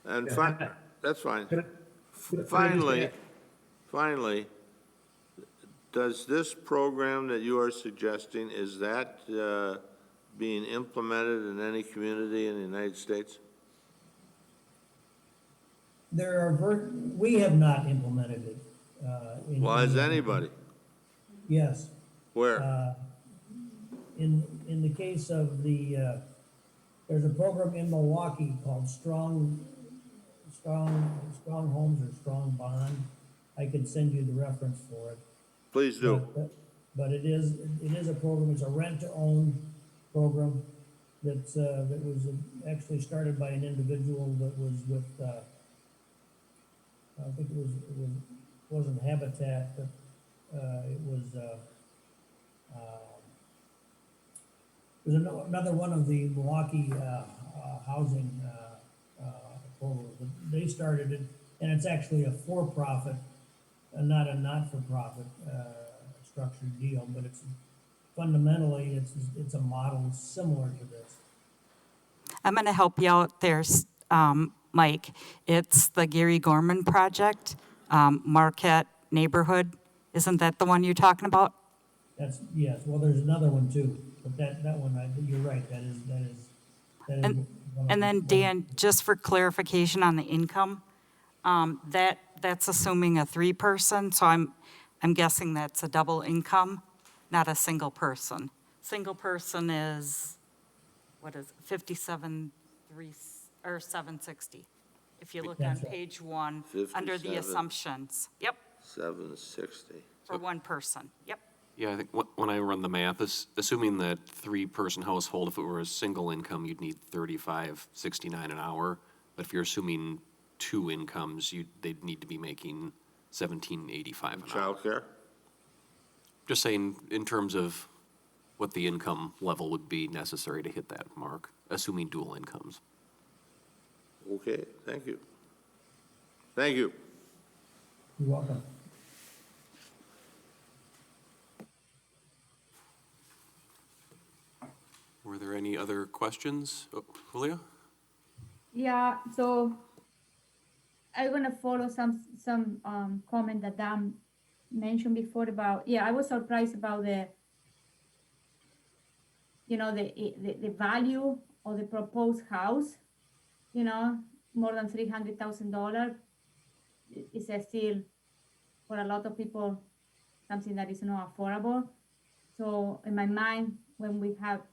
And that's fine. Finally, does this program that you are suggesting, is that being implemented in any community in the United States? We have not implemented it. Well, has anybody? Yes. Where? In the case of there's a program in Milwaukee called Strong Homes or Strong Bond. I could send you the reference for it. Please do. But it is a program. It's a rent-to-own program that was actually started by an individual that was with I think it wasn't Habitat, but it was another one of the Milwaukee housing programs. They started it, and it's actually a for-profit, not a not-for-profit structured deal, but it's fundamentally it's a model similar to this. I'm going to help you out there, Mike. It's the Gary Gorman Project, Marquette Neighborhood. Isn't that the one you're talking about? Yes. Well, there's another one too, but that one, you're right. That is. And then Dan, just for clarification on the income, that's assuming a 3-person. So I'm guessing that's a double income, not a single person. Is single person is, what is it, 760. If you look on That's right. page 1, under the 57. assumptions. Yep, 760. for one person, yep. Yeah, I think when I run the math, assuming that three-person household, if it were a single income, you'd need $35.69 an hour. But if you're assuming two incomes, they'd need to be making $17.85 an hour. Childcare? Just saying, in terms of what the income level would be necessary to hit that mark, assuming dual incomes. Okay, thank you. Thank you. You're welcome. Were there any other questions? Oh, Julia? Yeah, so I'm gonna follow some comment that Dan mentioned before about, yeah, I was surprised about the value of the proposed house, more than $300,000 is still, for a lot of people, something that is not affordable. So in my mind,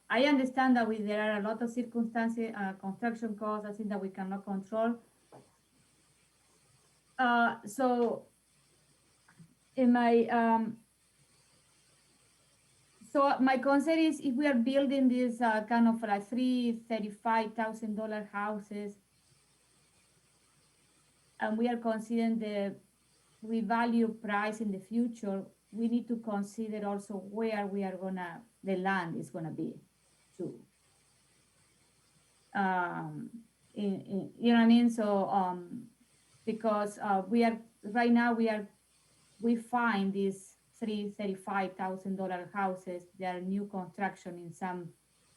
I understand that there are a lot of circumstances, construction costs, I think that we cannot control. So in my, so my concern is if we are building these kind of like $35,000 houses, and we are considering the revalue price in the future, we need to consider also where the land is gonna be too. You know what I mean? So, because right now we find these $35,000 houses, they are new construction in some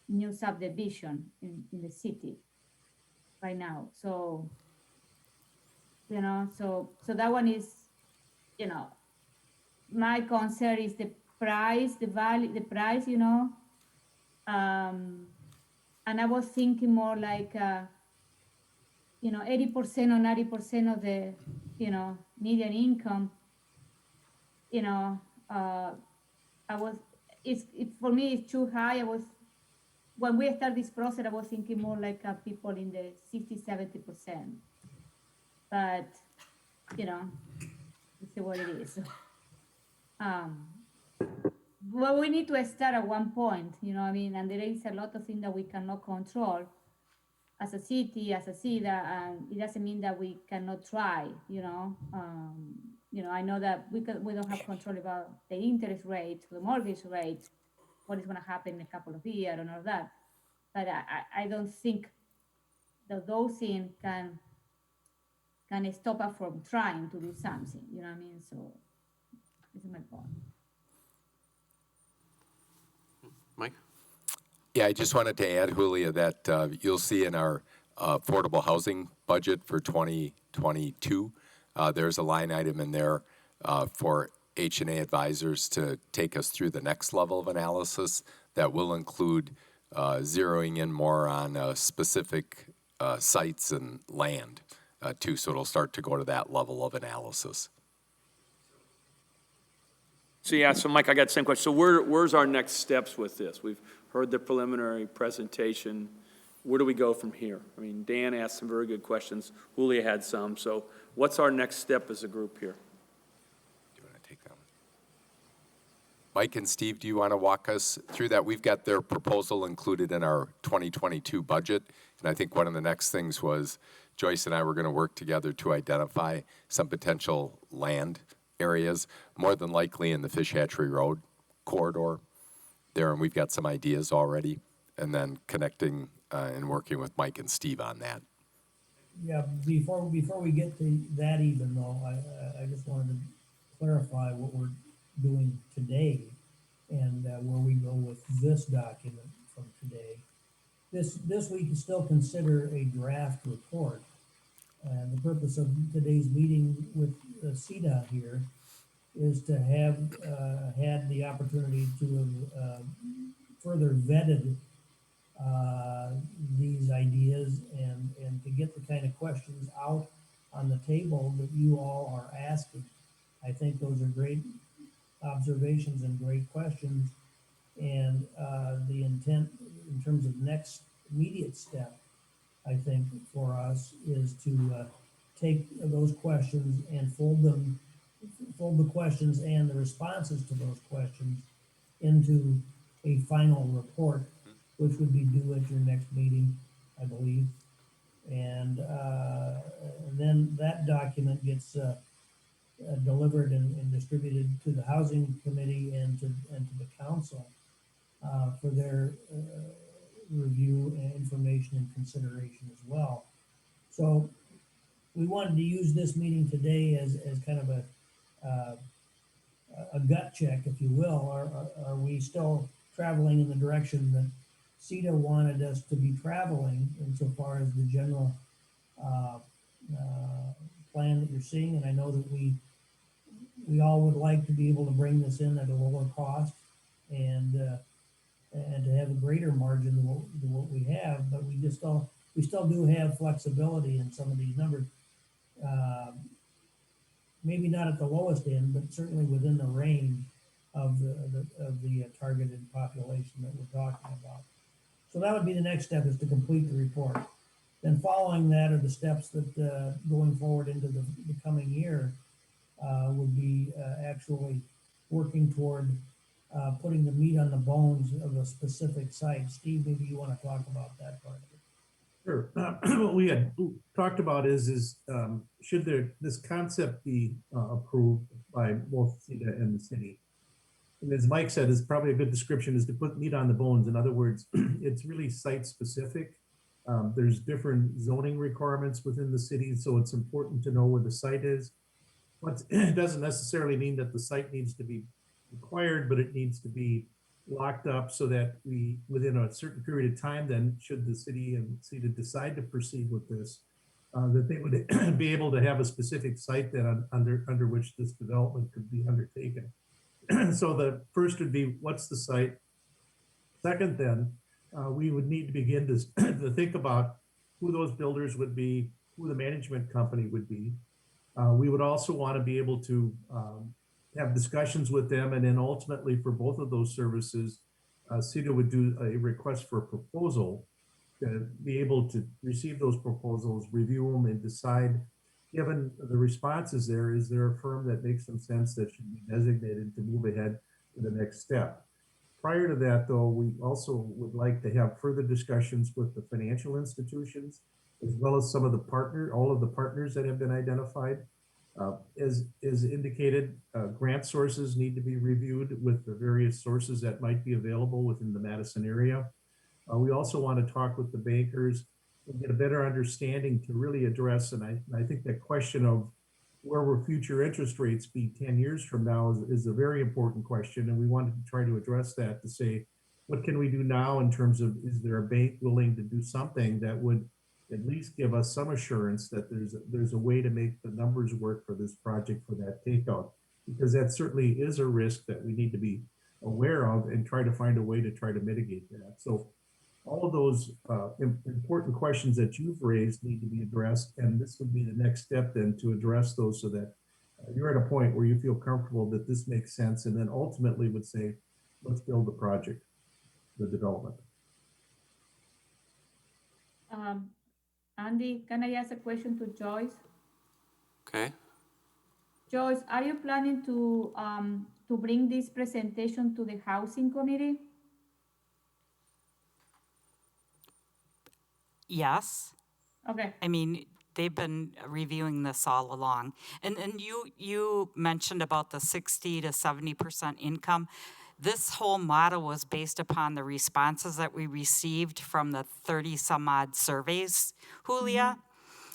new subdivision in the city right now. So, so that one is, my concern is the price, the value, the price, and I was thinking more like, 80% or 90% of the, median income, for me, it's too high. When we start this process, I was thinking more like people in the 60-70%. But, it's what it is. Well, we need to start at one point, and there is a lot of things that we cannot control as a city, as a city, and it doesn't mean that we cannot try, I know that we don't have control about the interest rate, the mortgage rate, what is gonna happen in a couple of years and all that. But I don't think that those things can stop us from trying to do something, you know what I mean? So this is my point. Mike? Yeah, I just wanted to add, Julia, that you'll see in our affordable housing budget for 2022, there's a line item in there for H&A advisors to take us through the next level of analysis that will include zeroing in more on specific sites and land too. So it'll start to go to that level of analysis. So yeah, so Mike, I got the same question. So where's our next steps with this? We've heard the preliminary presentation. Where do we go from here? I mean, Dan asked some very good questions. Julia had some. So what's our next step as a group here? Do you want to take that one? Mike and Steve, do you want to walk us through that? We've got their proposal included in our 2022 budget. And I think one of the next things was Joyce and I were going to work together to identify some potential land areas, more than likely in the Fish Hatchery Road corridor there, and we've got some ideas already, and then connecting and working with Mike and Steve on that. Yeah, before we get to that even though, I just wanted to clarify what we're doing today and where we go with this document from today. This we can still consider a draft report. And the purpose of today's meeting with CDOT here is to have had the opportunity to have further vetted these ideas and to get the kind of questions out on the table that you all are asking. I think those are great observations and great questions. And the intent in terms of next immediate step, I think, for us is to take those questions and fold the questions and the responses to those questions into a final report, which would be due at your next meeting, I believe. And then that document gets delivered and distributed to the housing committee and to the council for their review and information and consideration as well. So we wanted to use this meeting today as kind of a gut check, if you will. Are we still traveling in the direction that CETA wanted us to be traveling insofar as the general plan that you're seeing? And I know that we all would like to be able to bring this in at a lower cost and to have a greater margin than what we have, but we still do have flexibility in some of these numbers. Maybe not at the lowest end, but certainly within the range of the targeted population that we're talking about. So that would be the next step, is to complete the report. Then following that are the steps that going forward into the coming year would be actually working toward putting the meat on the bones of a specific site. Steve, maybe you want to talk about that part of it. Sure. What we had talked about is should this concept be approved by both CETA and the city? And as Mike said, is probably a good description, is to put meat on the bones. In other words, it's really site specific. There's different zoning requirements within the city, so it's important to know where the site is. But it doesn't necessarily mean that the site needs to be required, but it needs to be locked up so that we, within a certain period of time, then should the city and CETA decide to proceed with this, that they would be able to have a specific site that under which this development could be undertaken. So the first would be, what's the site? Second, then, we would need to begin to think about who those builders would be, who the management company would be. We would also want to be able to have discussions with them, and then ultimately for both of those services, CETA would do a request for a proposal to be able to receive those proposals, review them, and decide, given the responses there, is there a firm that makes some sense that should be designated to move ahead to the next step. Prior to that, though, we also would like to have further discussions with the financial institutions, as well as some of the all of the partners that have been identified. As indicated, grant sources need to be reviewed with the various sources that might be available within the Madison area. We also want to talk with the bankers and get a better understanding to really address, and I think that question of where will future interest rates be 10 years from now is a very important question. And we wanted to try to address that, to say, what can we do now in terms of, is there a bank willing to do something that would at least give us some assurance that there's a way to make the numbers work for this project, for that takeout? Because that certainly is a risk that we need to be aware of and try to find a way to try to mitigate that. So all of those important questions that you've raised need to be addressed, and this would be the next step then to address those, so that you're at a point where you feel comfortable that this makes sense, and then ultimately would say, let's build the project, the development. Andy, can I ask a question to Joyce? Okay. Joyce, are you planning to bring this presentation to the housing committee? Yes. Okay. I mean, they've been reviewing this all along. And you mentioned about the 60 to 70% income. This whole model was based upon the responses that we received from the 30 some odd surveys, Julia.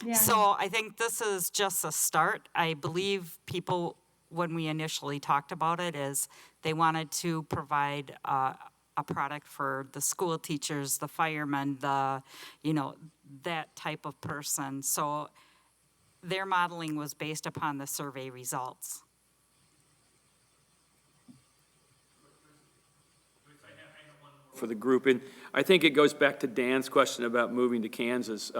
Yeah. So I think this is just a start. I believe people, when we initially talked about it, is they wanted to provide a product for the school teachers, the firemen, that type of person. So their modeling was based upon the survey results. For the group, and I think it goes back to Dan's question about moving to Kansas.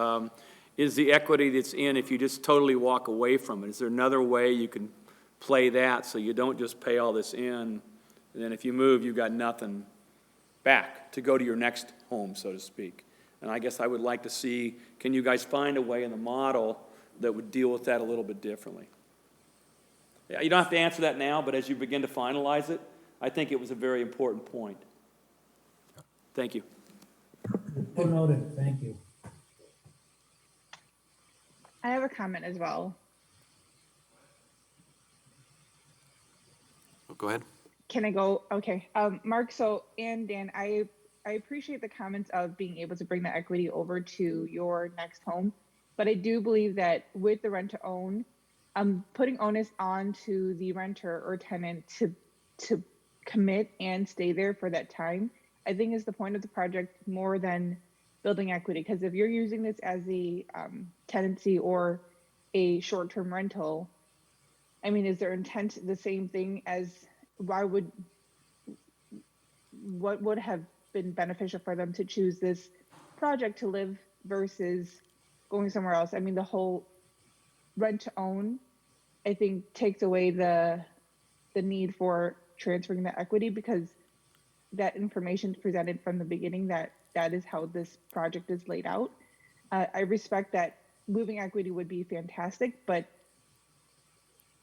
Is the equity that's in, if you just totally walk away from it, is there another way you can play that so you don't just pay all this in, and then if you move, you've got nothing? back to go to your next home, so to speak. And I guess I would like to see, can you guys find a way in the model that would deal with that a little bit differently? Yeah, you don't have to answer that now, but as you begin to finalize it, I think it was a very important point. Thank you. So noted, thank you. I have a comment as well. Oh, go ahead. Can I go? Okay. Mark, and Dan, I appreciate the comments of being able to bring the equity over to your next home. But I do believe that with the rent to own, putting onus onto the renter or tenant to commit and stay there for that time, I think is the point of the project more than building equity. Because if you're using this as a tenancy or a short-term rental, I mean, is their intent the same thing as what would have been beneficial for them to choose this project to live versus going somewhere else? I mean, the whole rent to own, I think, takes away the need for transferring the equity, because that information is presented from the beginning that is how this project is laid out. I respect that moving equity would be fantastic, but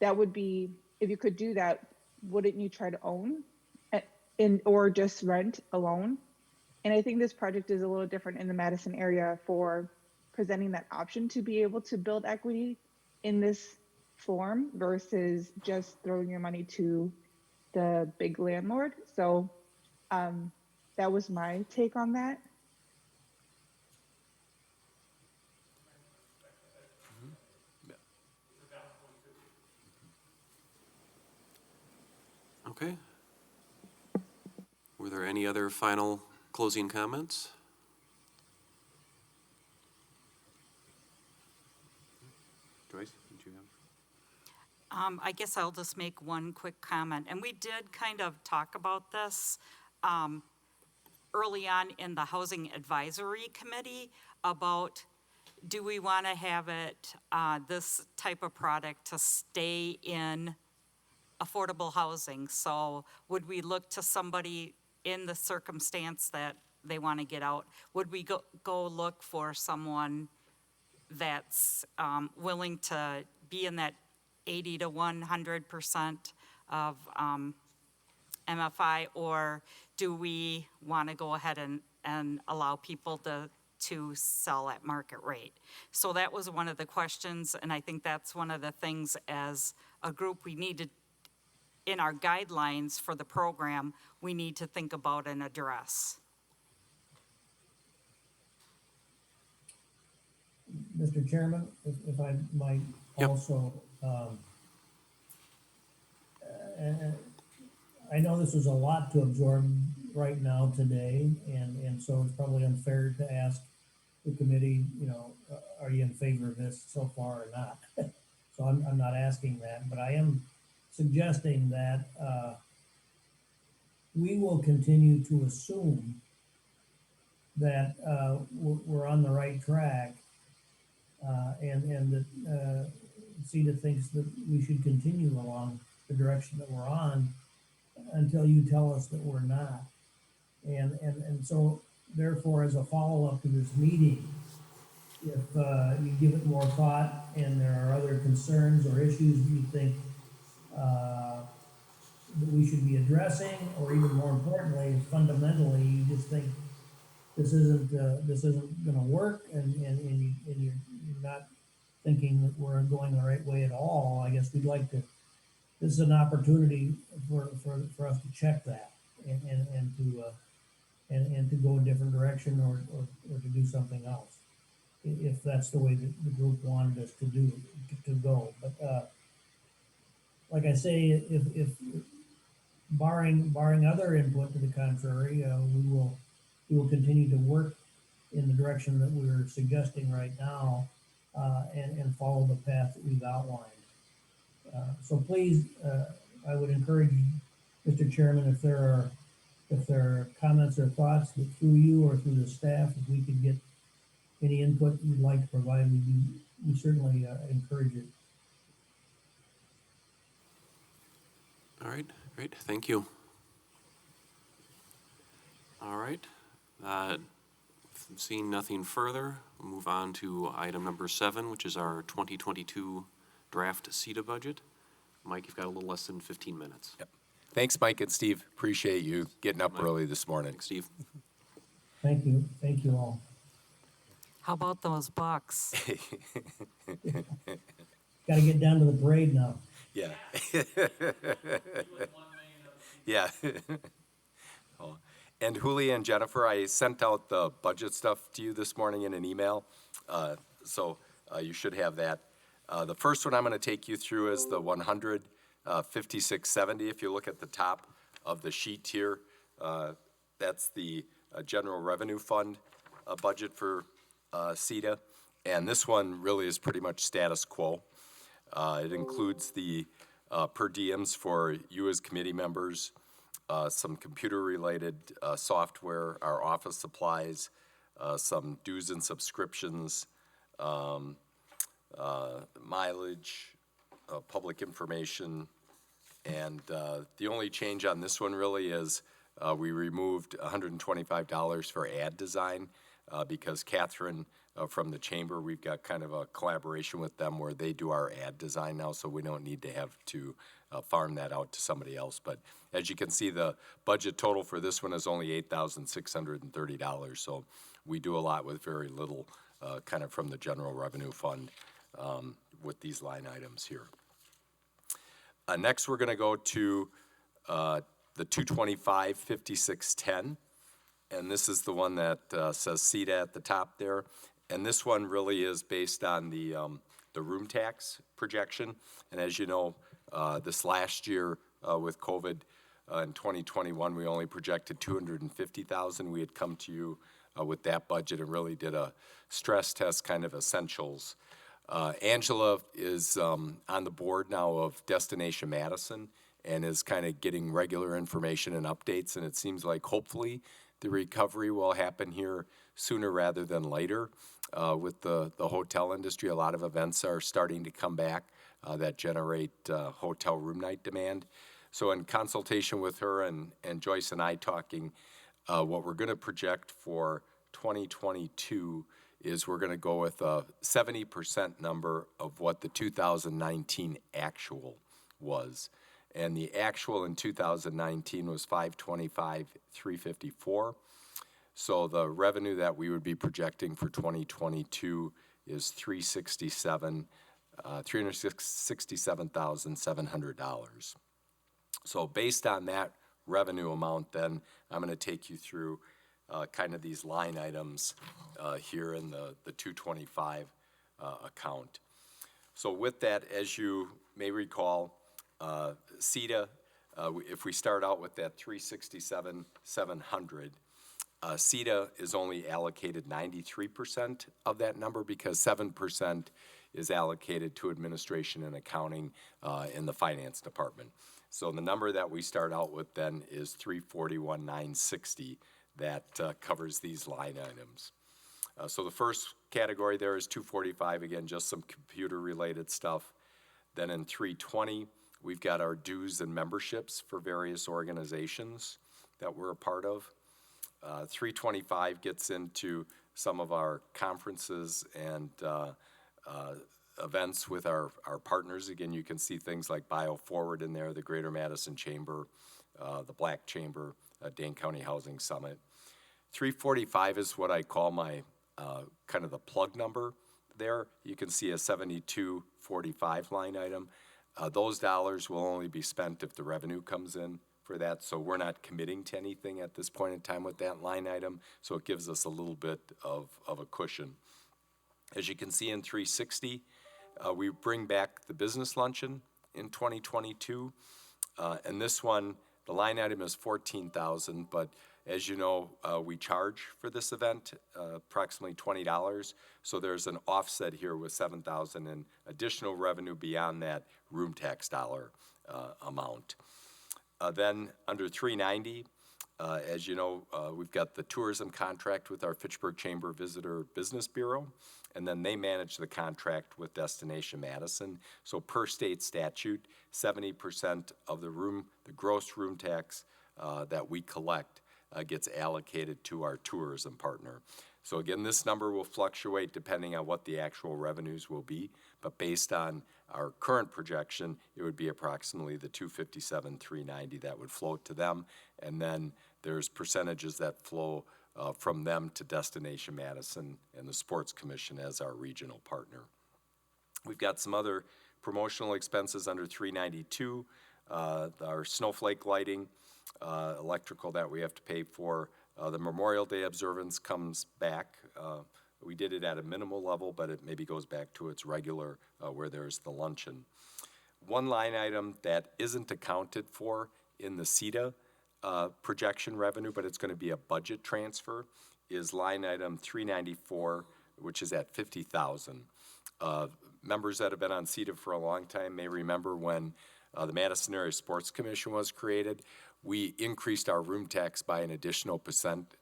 that would be, if you could do that, wouldn't you try to own or just rent alone? And I think this project is a little different in the Madison area for presenting that option to be able to build equity in this form versus just throwing your money to the big landlord. So that was my take on that. Okay. Were there any other final closing comments? Joyce, did you have? I guess I'll just make one quick comment. And we did kind of talk about this early on in the Housing Advisory Committee about, do we want to have it, this type of product to stay in affordable housing? So would we look to somebody in the circumstance that they want to get out? Would we go look for someone that's willing to be in that 80 to 100% of MFI, or do we want to go ahead and allow people to sell at market rate? So that was one of the questions, and I think that's one of the things as a group we needed in our guidelines for the program, we need to think about and address. Mr. Chairman, if I might Yep. also, and I know this is a lot to absorb right now today, and so it's probably unfair to ask the committee, are you in favor of this so far or not? So I'm not asking that, but I am suggesting that we will continue to assume that we're on the right track, and that CETA thinks that we should continue along the direction that we're on until you tell us that we're not. And so therefore, as a follow-up to this meeting, if you give it more thought and there are other concerns or issues you think that we should be addressing, or even more importantly, fundamentally, you just think this isn't going to work, and you're not thinking that we're going the right way at all, I guess we'd like to. This is an opportunity for us to check that and to go a different direction or to do something else, if that's the way that the group wanted us to go. But like I say, if barring other input to the contrary, we will continue to work in the direction that we're suggesting right now, and follow the path that we've outlined. So please, I would encourage Mr. Chairman, if there are comments or thoughts that through you or through the staff, if we could get any input you'd like to provide, we certainly encourage it. All right, great, thank you. All right. Seeing nothing further, we'll move on to item number 7, which is our 2022 draft CETA budget. Mike, you've got a little less than 15 minutes. Yep. Thanks, Mike and Steve. Appreciate you getting up Mike. early this morning. Thanks, Steve. Thank you all. How about those bucks? Gotta get down to the parade now. Yeah. Yeah. Oh. And Julia and Jennifer, I sent out the budget stuff to you this morning in an email, so you should have that. The first one I'm going to take you through is the 15670. If you look at the top of the sheet here, that's the general revenue fund budget for CETA, and this one really is pretty much status quo. It includes the per diems for you as committee members, some computer-related software, our office supplies, some dues and subscriptions, mileage, public information, and the only change on this one really is we removed $125 for ad design because Catherine from the chamber, we've got kind of a collaboration with them where they do our ad design now, so we don't need to have to farm that out to somebody else. But as you can see, the budget total for this one is only $8,630, so we do a lot with very little kind of from the general revenue fund with these line items here. Next, we're going to go to the 225-5610, and this is the one that says CETA at the top there. And this one really is based on the room tax projection. And as you know, this last year with COVID in 2021, we only projected $250,000. We had come to you with that budget and really did a stress test, kind of essentials. Angela is on the board now of Destination Madison and is kind of getting regular information and updates. And it seems like hopefully the recovery will happen here sooner rather than later. With the hotel industry, a lot of events are starting to come back that generate hotel room night demand. So in consultation with her and Joyce and I talking, what we're going to project for 2022 is we're going to go with a 70% number of what the 2019 actual was. And the actual in 2019 was $525,354. So the revenue that we would be projecting for 2022 is $367,700. So based on that revenue amount, then I'm going to take you through kind of these line items here in the 225 account. So with that, as you may recall, CETA, if we start out with that 367,700, CETA is only allocated 93% of that number because 7% is allocated to administration and accounting in the finance department. So the number that we start out with then is 341,960 that covers these line items. So the first category there is 245, again, just some computer-related stuff. Then in 320, we've got our dues and memberships for various organizations that we're a part of. 325 gets into some of our conferences and events with our partners. Again, you can see things like BioForward in there, the Greater Madison Chamber, the Black Chamber, Dane County Housing Summit. 345 is what I call my kind of the plug number there. You can see a 7245 line item. Those dollars will only be spent if the revenue comes in for that, so we're not committing to anything at this point in time with that line item, so it gives us a little bit of a cushion. As you can see in 360, we bring back the business luncheon in 2022, and this one, the line item is $14,000, but as you know, we charge for this event approximately $20, so there's an offset here with $7,000 in additional revenue beyond that room tax dollar amount. Then under 390, as you know, we've got the tourism contract with our Fitchburg Chamber Visitor Business Bureau, and then they manage the contract with Destination Madison. So per state statute, 70% of the gross room tax that we collect, gets allocated to our tourism partner. So again, this number will fluctuate depending on what the actual revenues will be, but based on our current projection, it would be approximately the 257, 390 that would flow to them, and then there's percentages that flow from them to Destination Madison and the Sports Commission as our regional partner. We've got some other promotional expenses under 392, our snowflake lighting, electrical that we have to pay for. The Memorial Day observance comes back. We did it at a minimal level, but it maybe goes back to its regular where there's the luncheon. One line item that isn't accounted for in the CETA projection revenue, but it's going to be a budget transfer, is line item 394, which is at 50,000. Members that have been on CETA for a long time may remember when the Madison Area Sports Commission was created, we increased our room tax by an additional percent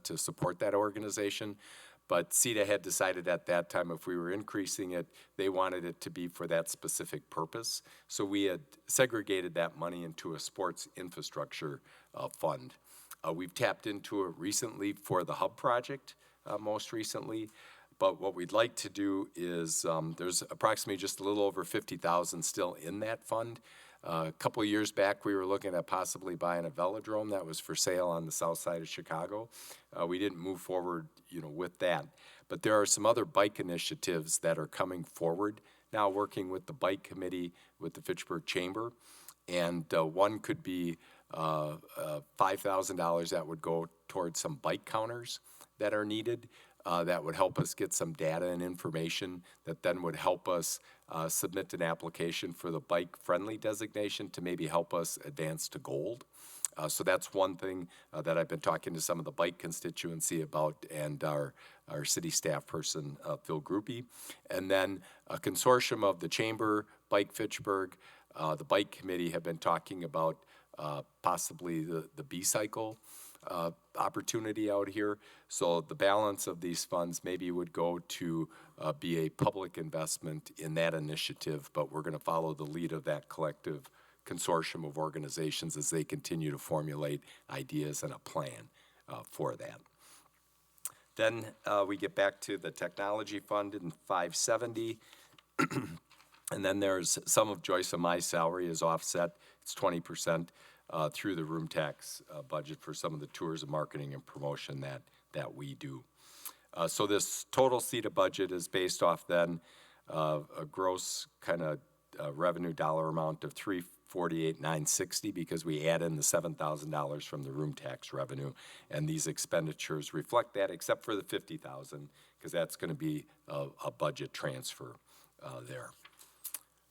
to support that organization. But CETA had decided at that time if we were increasing it, they wanted it to be for that specific purpose. So we had segregated that money into a sports infrastructure fund. We've tapped into it recently for the hub project, most recently. But what we'd like to do is there's approximately just a little over 50,000 still in that fund. A couple of years back, we were looking at possibly buying a velodrome that was for sale on the south side of Chicago. We didn't move forward, with that. But there are some other bike initiatives that are coming forward now, working with the bike committee with the Fitchburg Chamber. And one could be $5,000 that would go towards some bike counters that are needed. That would help us get some data and information that then would help us submit an application for the bike-friendly designation to maybe help us advance to gold. So that's one thing that I've been talking to some of the bike constituency about and our city staff person, Phil Groupie. And then a consortium of the Chamber, Bike Fitchburg, the Bike Committee have been talking about possibly the B-cycle opportunity out here. So the balance of these funds maybe would go to be a public investment in that initiative, but we're going to follow the lead of that collective consortium of organizations as they continue to formulate ideas and a plan for that. Then we get back to the technology fund in 570. And then there's some of Joyce and my salary is offset. It's 20%. Through the room tax budget for some of the tours and marketing and promotion that we do. So this total CETA budget is based off then a gross kind of revenue dollar amount of $348,960 because we add in the $7,000 from the room tax revenue, and these expenditures reflect that, except for the $50,000 because that's going to be a budget transfer there.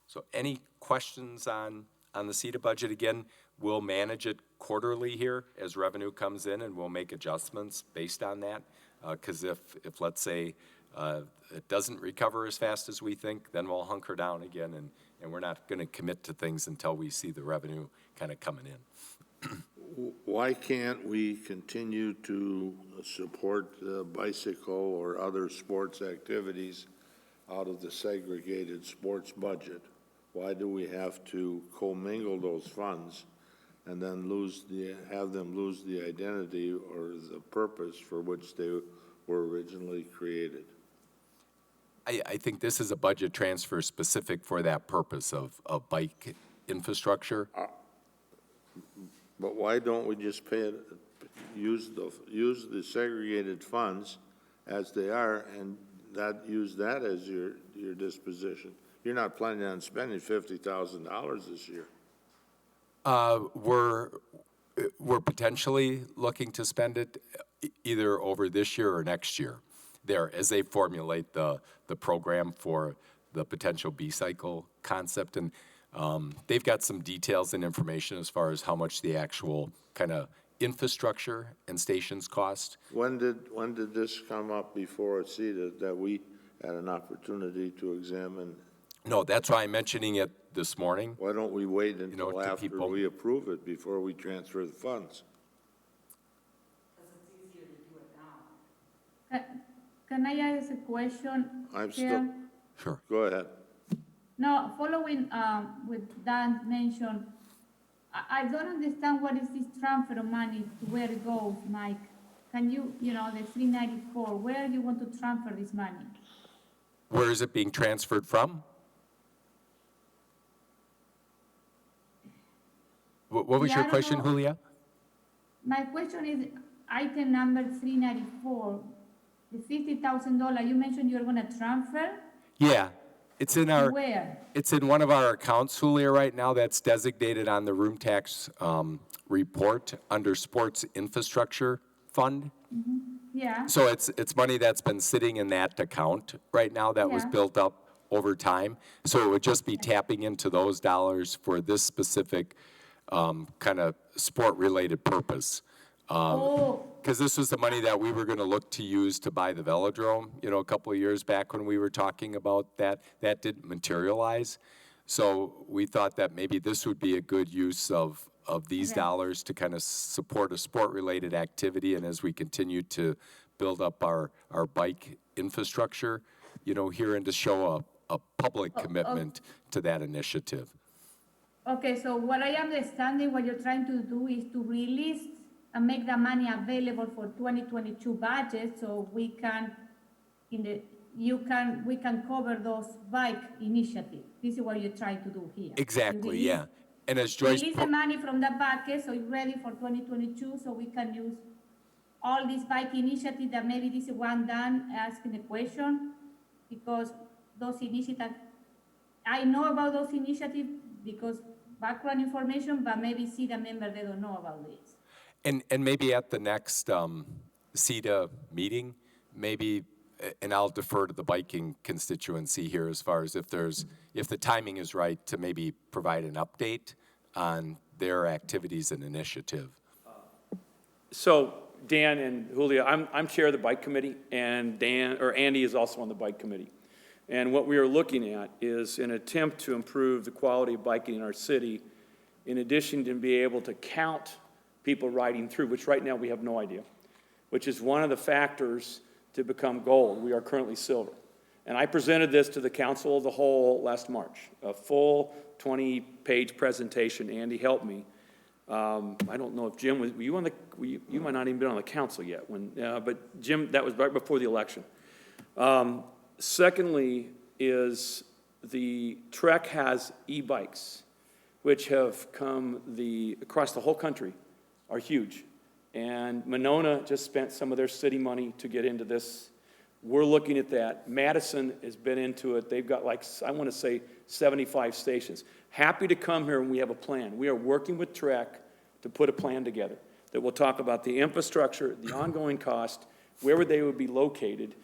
So any questions on the CETA budget? Again, we'll manage it quarterly here as revenue comes in, and we'll make adjustments based on that. Because if let's say, it doesn't recover as fast as we think, then we'll hunker down again, and we're not going to commit to things until we see the revenue kind of coming in. Why can't we continue to support bicycle or other sports activities out of the segregated sports budget? Why do we have to commingle those funds and then have them lose the identity or the purpose for which they were originally created? I think this is a budget transfer specific for that purpose of bike infrastructure. But why don't we just use the segregated funds as they are and use that as your disposition? You're not planning on spending $50,000 this year. We're potentially looking to spend it either over this year or next year there as they formulate the program for the potential B-cycle concept. And they've got some details and information as far as how much the actual kind of infrastructure and stations cost. When did this come up before CETA that we had an opportunity to examine? No, that's why I'm mentioning it this morning. Why don't we wait until after people, we approve it before we transfer the funds? Because it's easier to do it now. Can I ask a question? Sure. Go ahead. No, following with Dan's mention, I don't understand what is this transfer of money, where it goes, Mike. Can you, the 394, where you want to transfer this money? Where is it being transferred from? What was Yeah, your I don't question, know. Julia? My question is item number 394, the $50,000, you mentioned you're gonna transfer Yeah, it's in to our, where? it's in one of our accounts, Julia, right now, that's designated on the room tax report under Sports Infrastructure Fund. Yeah, So it's money that's been sitting in that account right now that was Yeah. built up over time. So it would just be tapping into those dollars for this specific kind of sport-related purpose. oh, Because this was the money that we were going to look to use to buy the velodrome, a couple of years back when we were talking about that. That didn't materialize. So we thought that maybe this would be a good use of these Okay. dollars to kind of support a sport-related activity. And as we continue to build up our bike infrastructure, here and to show a public commitment to that initiative. okay, so what I understanding, what you're trying to do is to release and make the money available for 2022 budget, so we can, we can cover those bike initiatives. This is what you're trying to do here. You Exactly, release- yeah. And as Joyce, Release the money from the bucket, so it's ready for 2022, so we can use all these bike initiatives that maybe this is one done, asking the question, because those initiatives, I know about those initiatives because background information, but maybe CETA member, they don't know about this. and maybe at the next CETA meeting, maybe, and I'll defer to the biking constituency here as far as if the timing is right to maybe provide an update on their activities and initiative. So Dan and Julia, I'm chair of the bike committee, and Andy is also on the bike committee. And what we are looking at is an attempt to improve the quality of biking in our city, in addition to be able to count people riding through, which right now we have no idea, which is one of the factors to become gold. We are currently silver. And I presented this to the Council of the Whole last March, a full 20-page presentation. Andy helped me. I don't know if Jim were you on the, you might not even been on the council yet, but Jim, that was right before the election. Secondly is the Trek has e-bikes, which have come across the whole country, are huge. And Monona just spent some of their city money to get into this. We're looking at that. Madison has been into it. They've got I want to say 75 stations. Happy to come here when we have a plan. We are working with Trek to put a plan together that will talk about the infrastructure, the ongoing cost, where they would be located,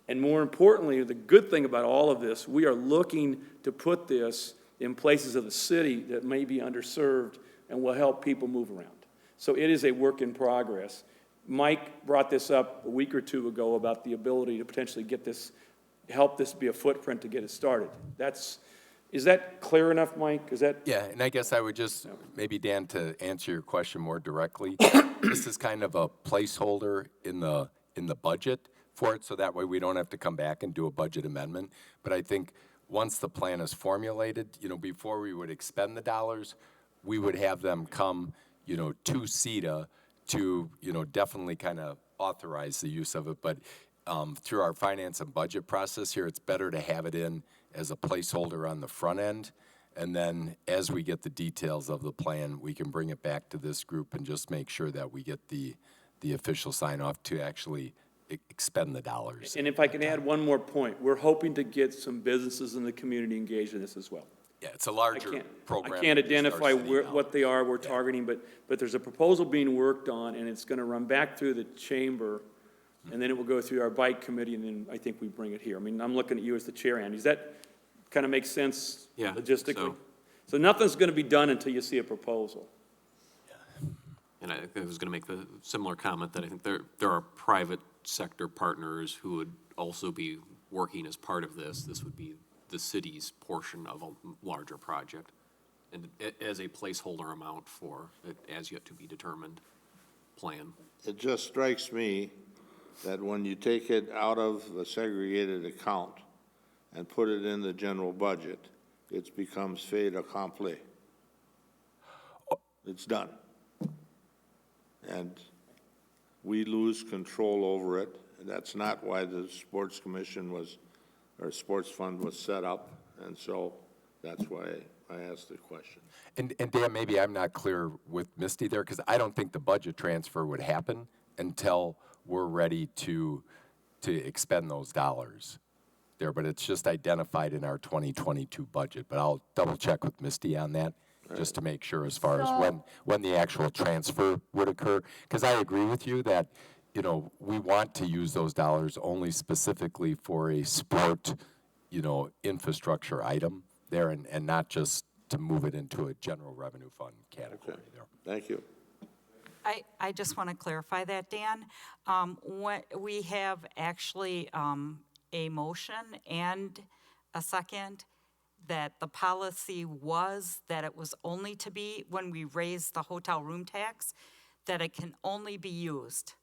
and more importantly, the good thing about all of this, we are looking to put this in places of the city that may be underserved and will help people move around. So it is a work in progress. Mike brought this up a week or two ago about the ability to potentially help this be a footprint to get it started. Is that clear enough, Mike? Yeah, and I guess I would just, maybe Dan, to answer your question more directly, this is kind of a placeholder in the budget for it, so that way we don't have to come back and do a budget amendment. But I think once the plan is formulated, before we would expend the dollars, we would have them come, to CETA to, definitely kind of authorize the use of it. But through our finance and budget process here, it's better to have it in as a placeholder on the front end. And then as we get the details of the plan, we can bring it back to this group and just make sure that we get the official sign off to actually expend the dollars. And if I can add one more point, we're hoping to get some businesses in the community engaged in this as well. Yeah, it's a larger program. I can't than just our identify city what they are we're targeting, but there's a proposal being worked on, and it's going to run back through the chamber, and then it will go through our bike committee, and then I think we bring it here. I mean, I'm looking at you as the chair, Andy. Does that kind of make sense logistically? So nothing's going to be done until you see a proposal. And I was going to make the similar comment that I think there are private sector partners who would also be working as part of this. This would be the city's portion of a larger project, and as a placeholder amount for an as yet to be determined plan. It just strikes me that when you take it out of the segregated account and put it in the general budget, it becomes fait accompli. it's done. And we lose control over it, and that's not why the sports commission was, or sports fund was set up, and so that's why I asked the question. And Dan, maybe I'm not clear with Misty there, because I don't think the budget transfer would happen until we're ready to expend those dollars there, but it's just identified in our 2022 budget. But I'll double check with Misty on that, just to make sure as far as when the actual transfer would occur. Because I agree with you that, you know, we want to use those dollars only specifically for a sport, you know, infrastructure item there, and not just to move it into a general revenue fund category Okay. there. Thank you. I just want to clarify that, Dan. What we have actually a motion and a second that the policy was that it was only to be, when we raise the hotel room tax, that it can only be used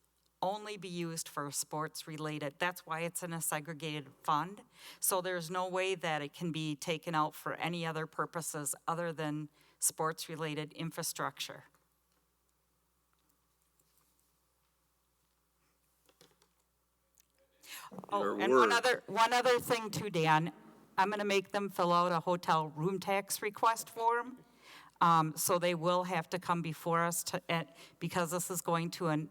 for sports related. That's why it's in a segregated fund. So there's no way that it can be taken out for any other purposes other than sports related infrastructure. Oh, Your and word. one other thing too, Dan. I'm gonna make them fill out a hotel room tax request form. So they will have to come before us because this is going to an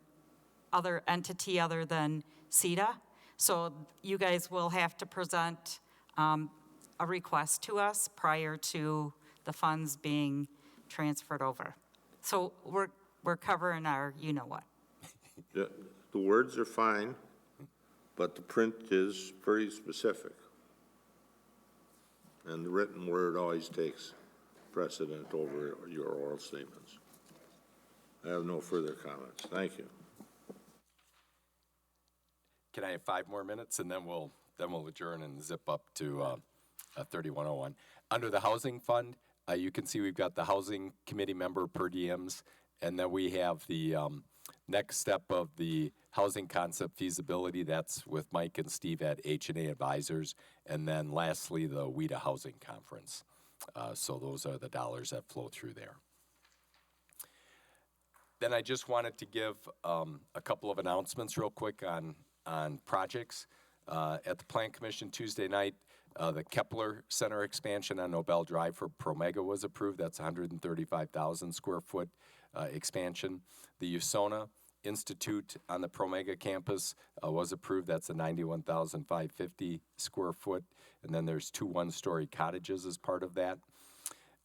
other entity other than CETA. So you guys will have to present a request to us prior to the funds being transferred over. So we're covering our, you know what. The words are fine, but the print is pretty specific. And the written word always takes precedent over your oral statements. I have no further comments. Thank you. Can I have 5 more minutes, and then we'll adjourn and zip up to 3101. Under the housing fund, you can see we've got the housing committee member per diems, and then we have the next step of the housing concept feasibility. That's with Mike and Steve at H&A Advisors, and then lastly the WIDA Housing Conference. So those are the dollars that flow through there. Then I just wanted to give a couple of announcements real quick on projects. At the Plan Commission Tuesday night, the Kepler Center expansion on Nobel Drive for Promega was approved. That's 135,000 square foot expansion. The USONA Institute on the Promega campus was approved. That's a 91,550 square foot. And then there's 2 one-story cottages as part of that.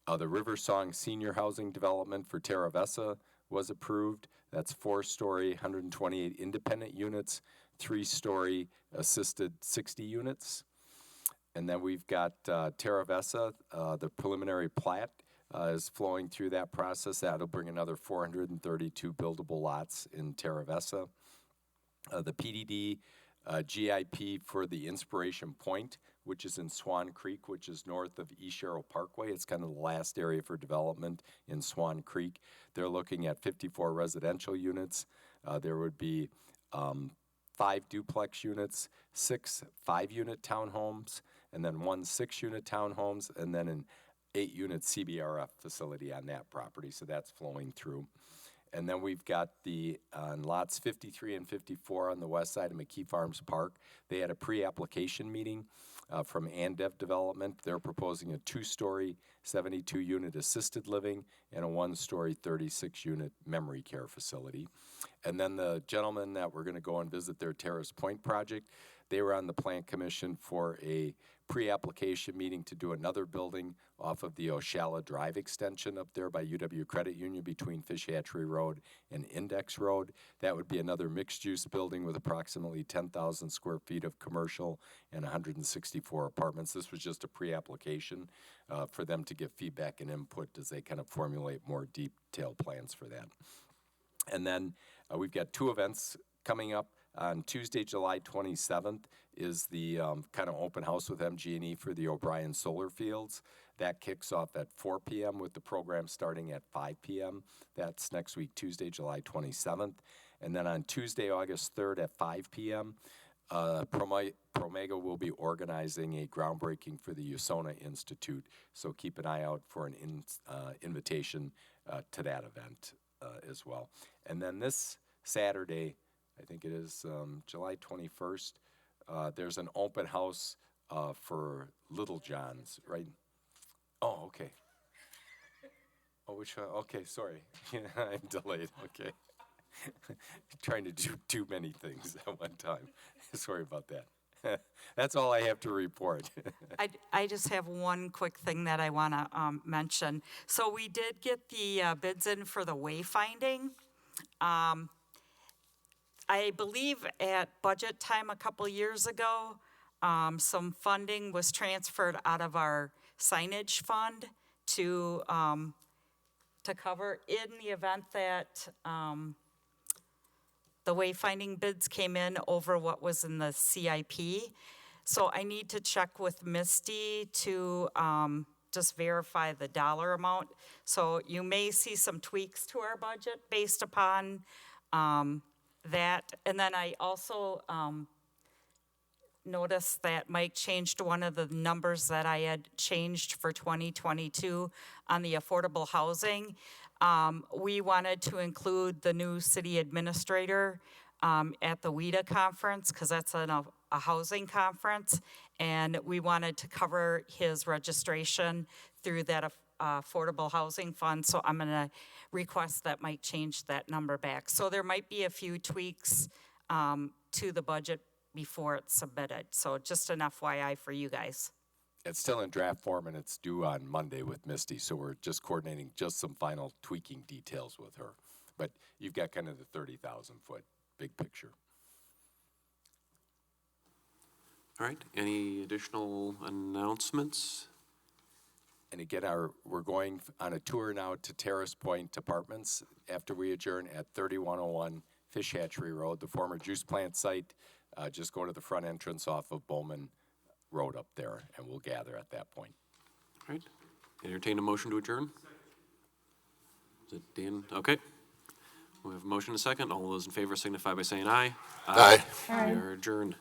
The Riversong Senior Housing Development for Terra Vesa was approved. That's 4-story, 128 independent units, 3-story assisted 60 units. And then we've got Terra Vesa, the preliminary plat is flowing through that process. That'll bring another 432 buildable lots in Terra Vesa. The PDD GIP for the Inspiration Point, which is in Swan Creek, which is north of East Sherrill Parkway. It's kind of the last area for development in Swan Creek. They're looking at 54 residential units. There would be 5 duplex units, 6 5-unit townhomes, and then 1 6-unit townhomes, and then an 8-unit CBRF facility on that property. So that's flowing through. And then we've got on lots 53 and 54 on the west side of McKee Farms Park. They had a pre-application meeting from Andev Development. They're proposing a 2-story, 72-unit assisted living and a 1-story, 36-unit memory care facility. And then the gentlemen that were going to go and visit their Terrace Point project, they were on the Plan Commission for a pre-application meeting to do another building off of the Oshala Drive extension up there by UW Credit Union between Fish Hatchery Road and Index Road. That would be another mixed-use building with approximately 10,000 square feet of commercial and 164 apartments. This was just a pre-application for them to give feedback and input as they kind of formulate more detailed plans for that. And then we've got 2 events coming up. On Tuesday, July 27th is the kind of open house with MG&E for the O'Brien Solar Fields. That kicks off at 4 p.m. with the program starting at 5 p.m. That's next week, Tuesday, July 27th. And then on Tuesday, August 3rd at 5 p.m., Promega will be organizing a groundbreaking for the USONA Institute. So keep an eye out for an invitation to that event as well. And then this Saturday, I think it is July 21st, there's an open house for Little John's, right? Oh, okay. Oh, which one? Okay, sorry. I'm delayed, okay. Trying to do too many things at one time. Sorry about that. That's all I have to report. I just have one quick thing that I want to mention. So we did get the bids in for the wayfinding. I believe at budget time a couple years ago, some funding was transferred out of our signage fund to cover in the event that the wayfinding bids came in over what was in the CIP. So I need to check with Misty to just verify the dollar amount. So you may see some tweaks to our budget based upon that. And then I also noticed that Mike changed one of the numbers that I had changed for 2022 on the affordable housing. We wanted to include the new city administrator at the WIDA conference, because that's a housing conference, and we wanted to cover his registration through that affordable housing fund, so I'm gonna request that Mike change that number back. So there might be a few tweaks to the budget before it's submitted, so just an FYI for you guys. It's still in draft form and it's due on Monday with Misty, so we're just coordinating just some final tweaking details with her. But you've got kind of the 30,000 foot big picture. All right, any additional announcements? And again, we're going on a tour now to Terrace Point Apartments after we adjourn at 3101 Fish Hatchery Road, the former juice plant site. Just go to the front entrance off of Bowman Road up there, and we'll gather at that point. All right, entertain a motion to adjourn? Is it Dan? Okay. We have a motion and a second. All those in favor signify by saying aye. Aye. We are adjourned.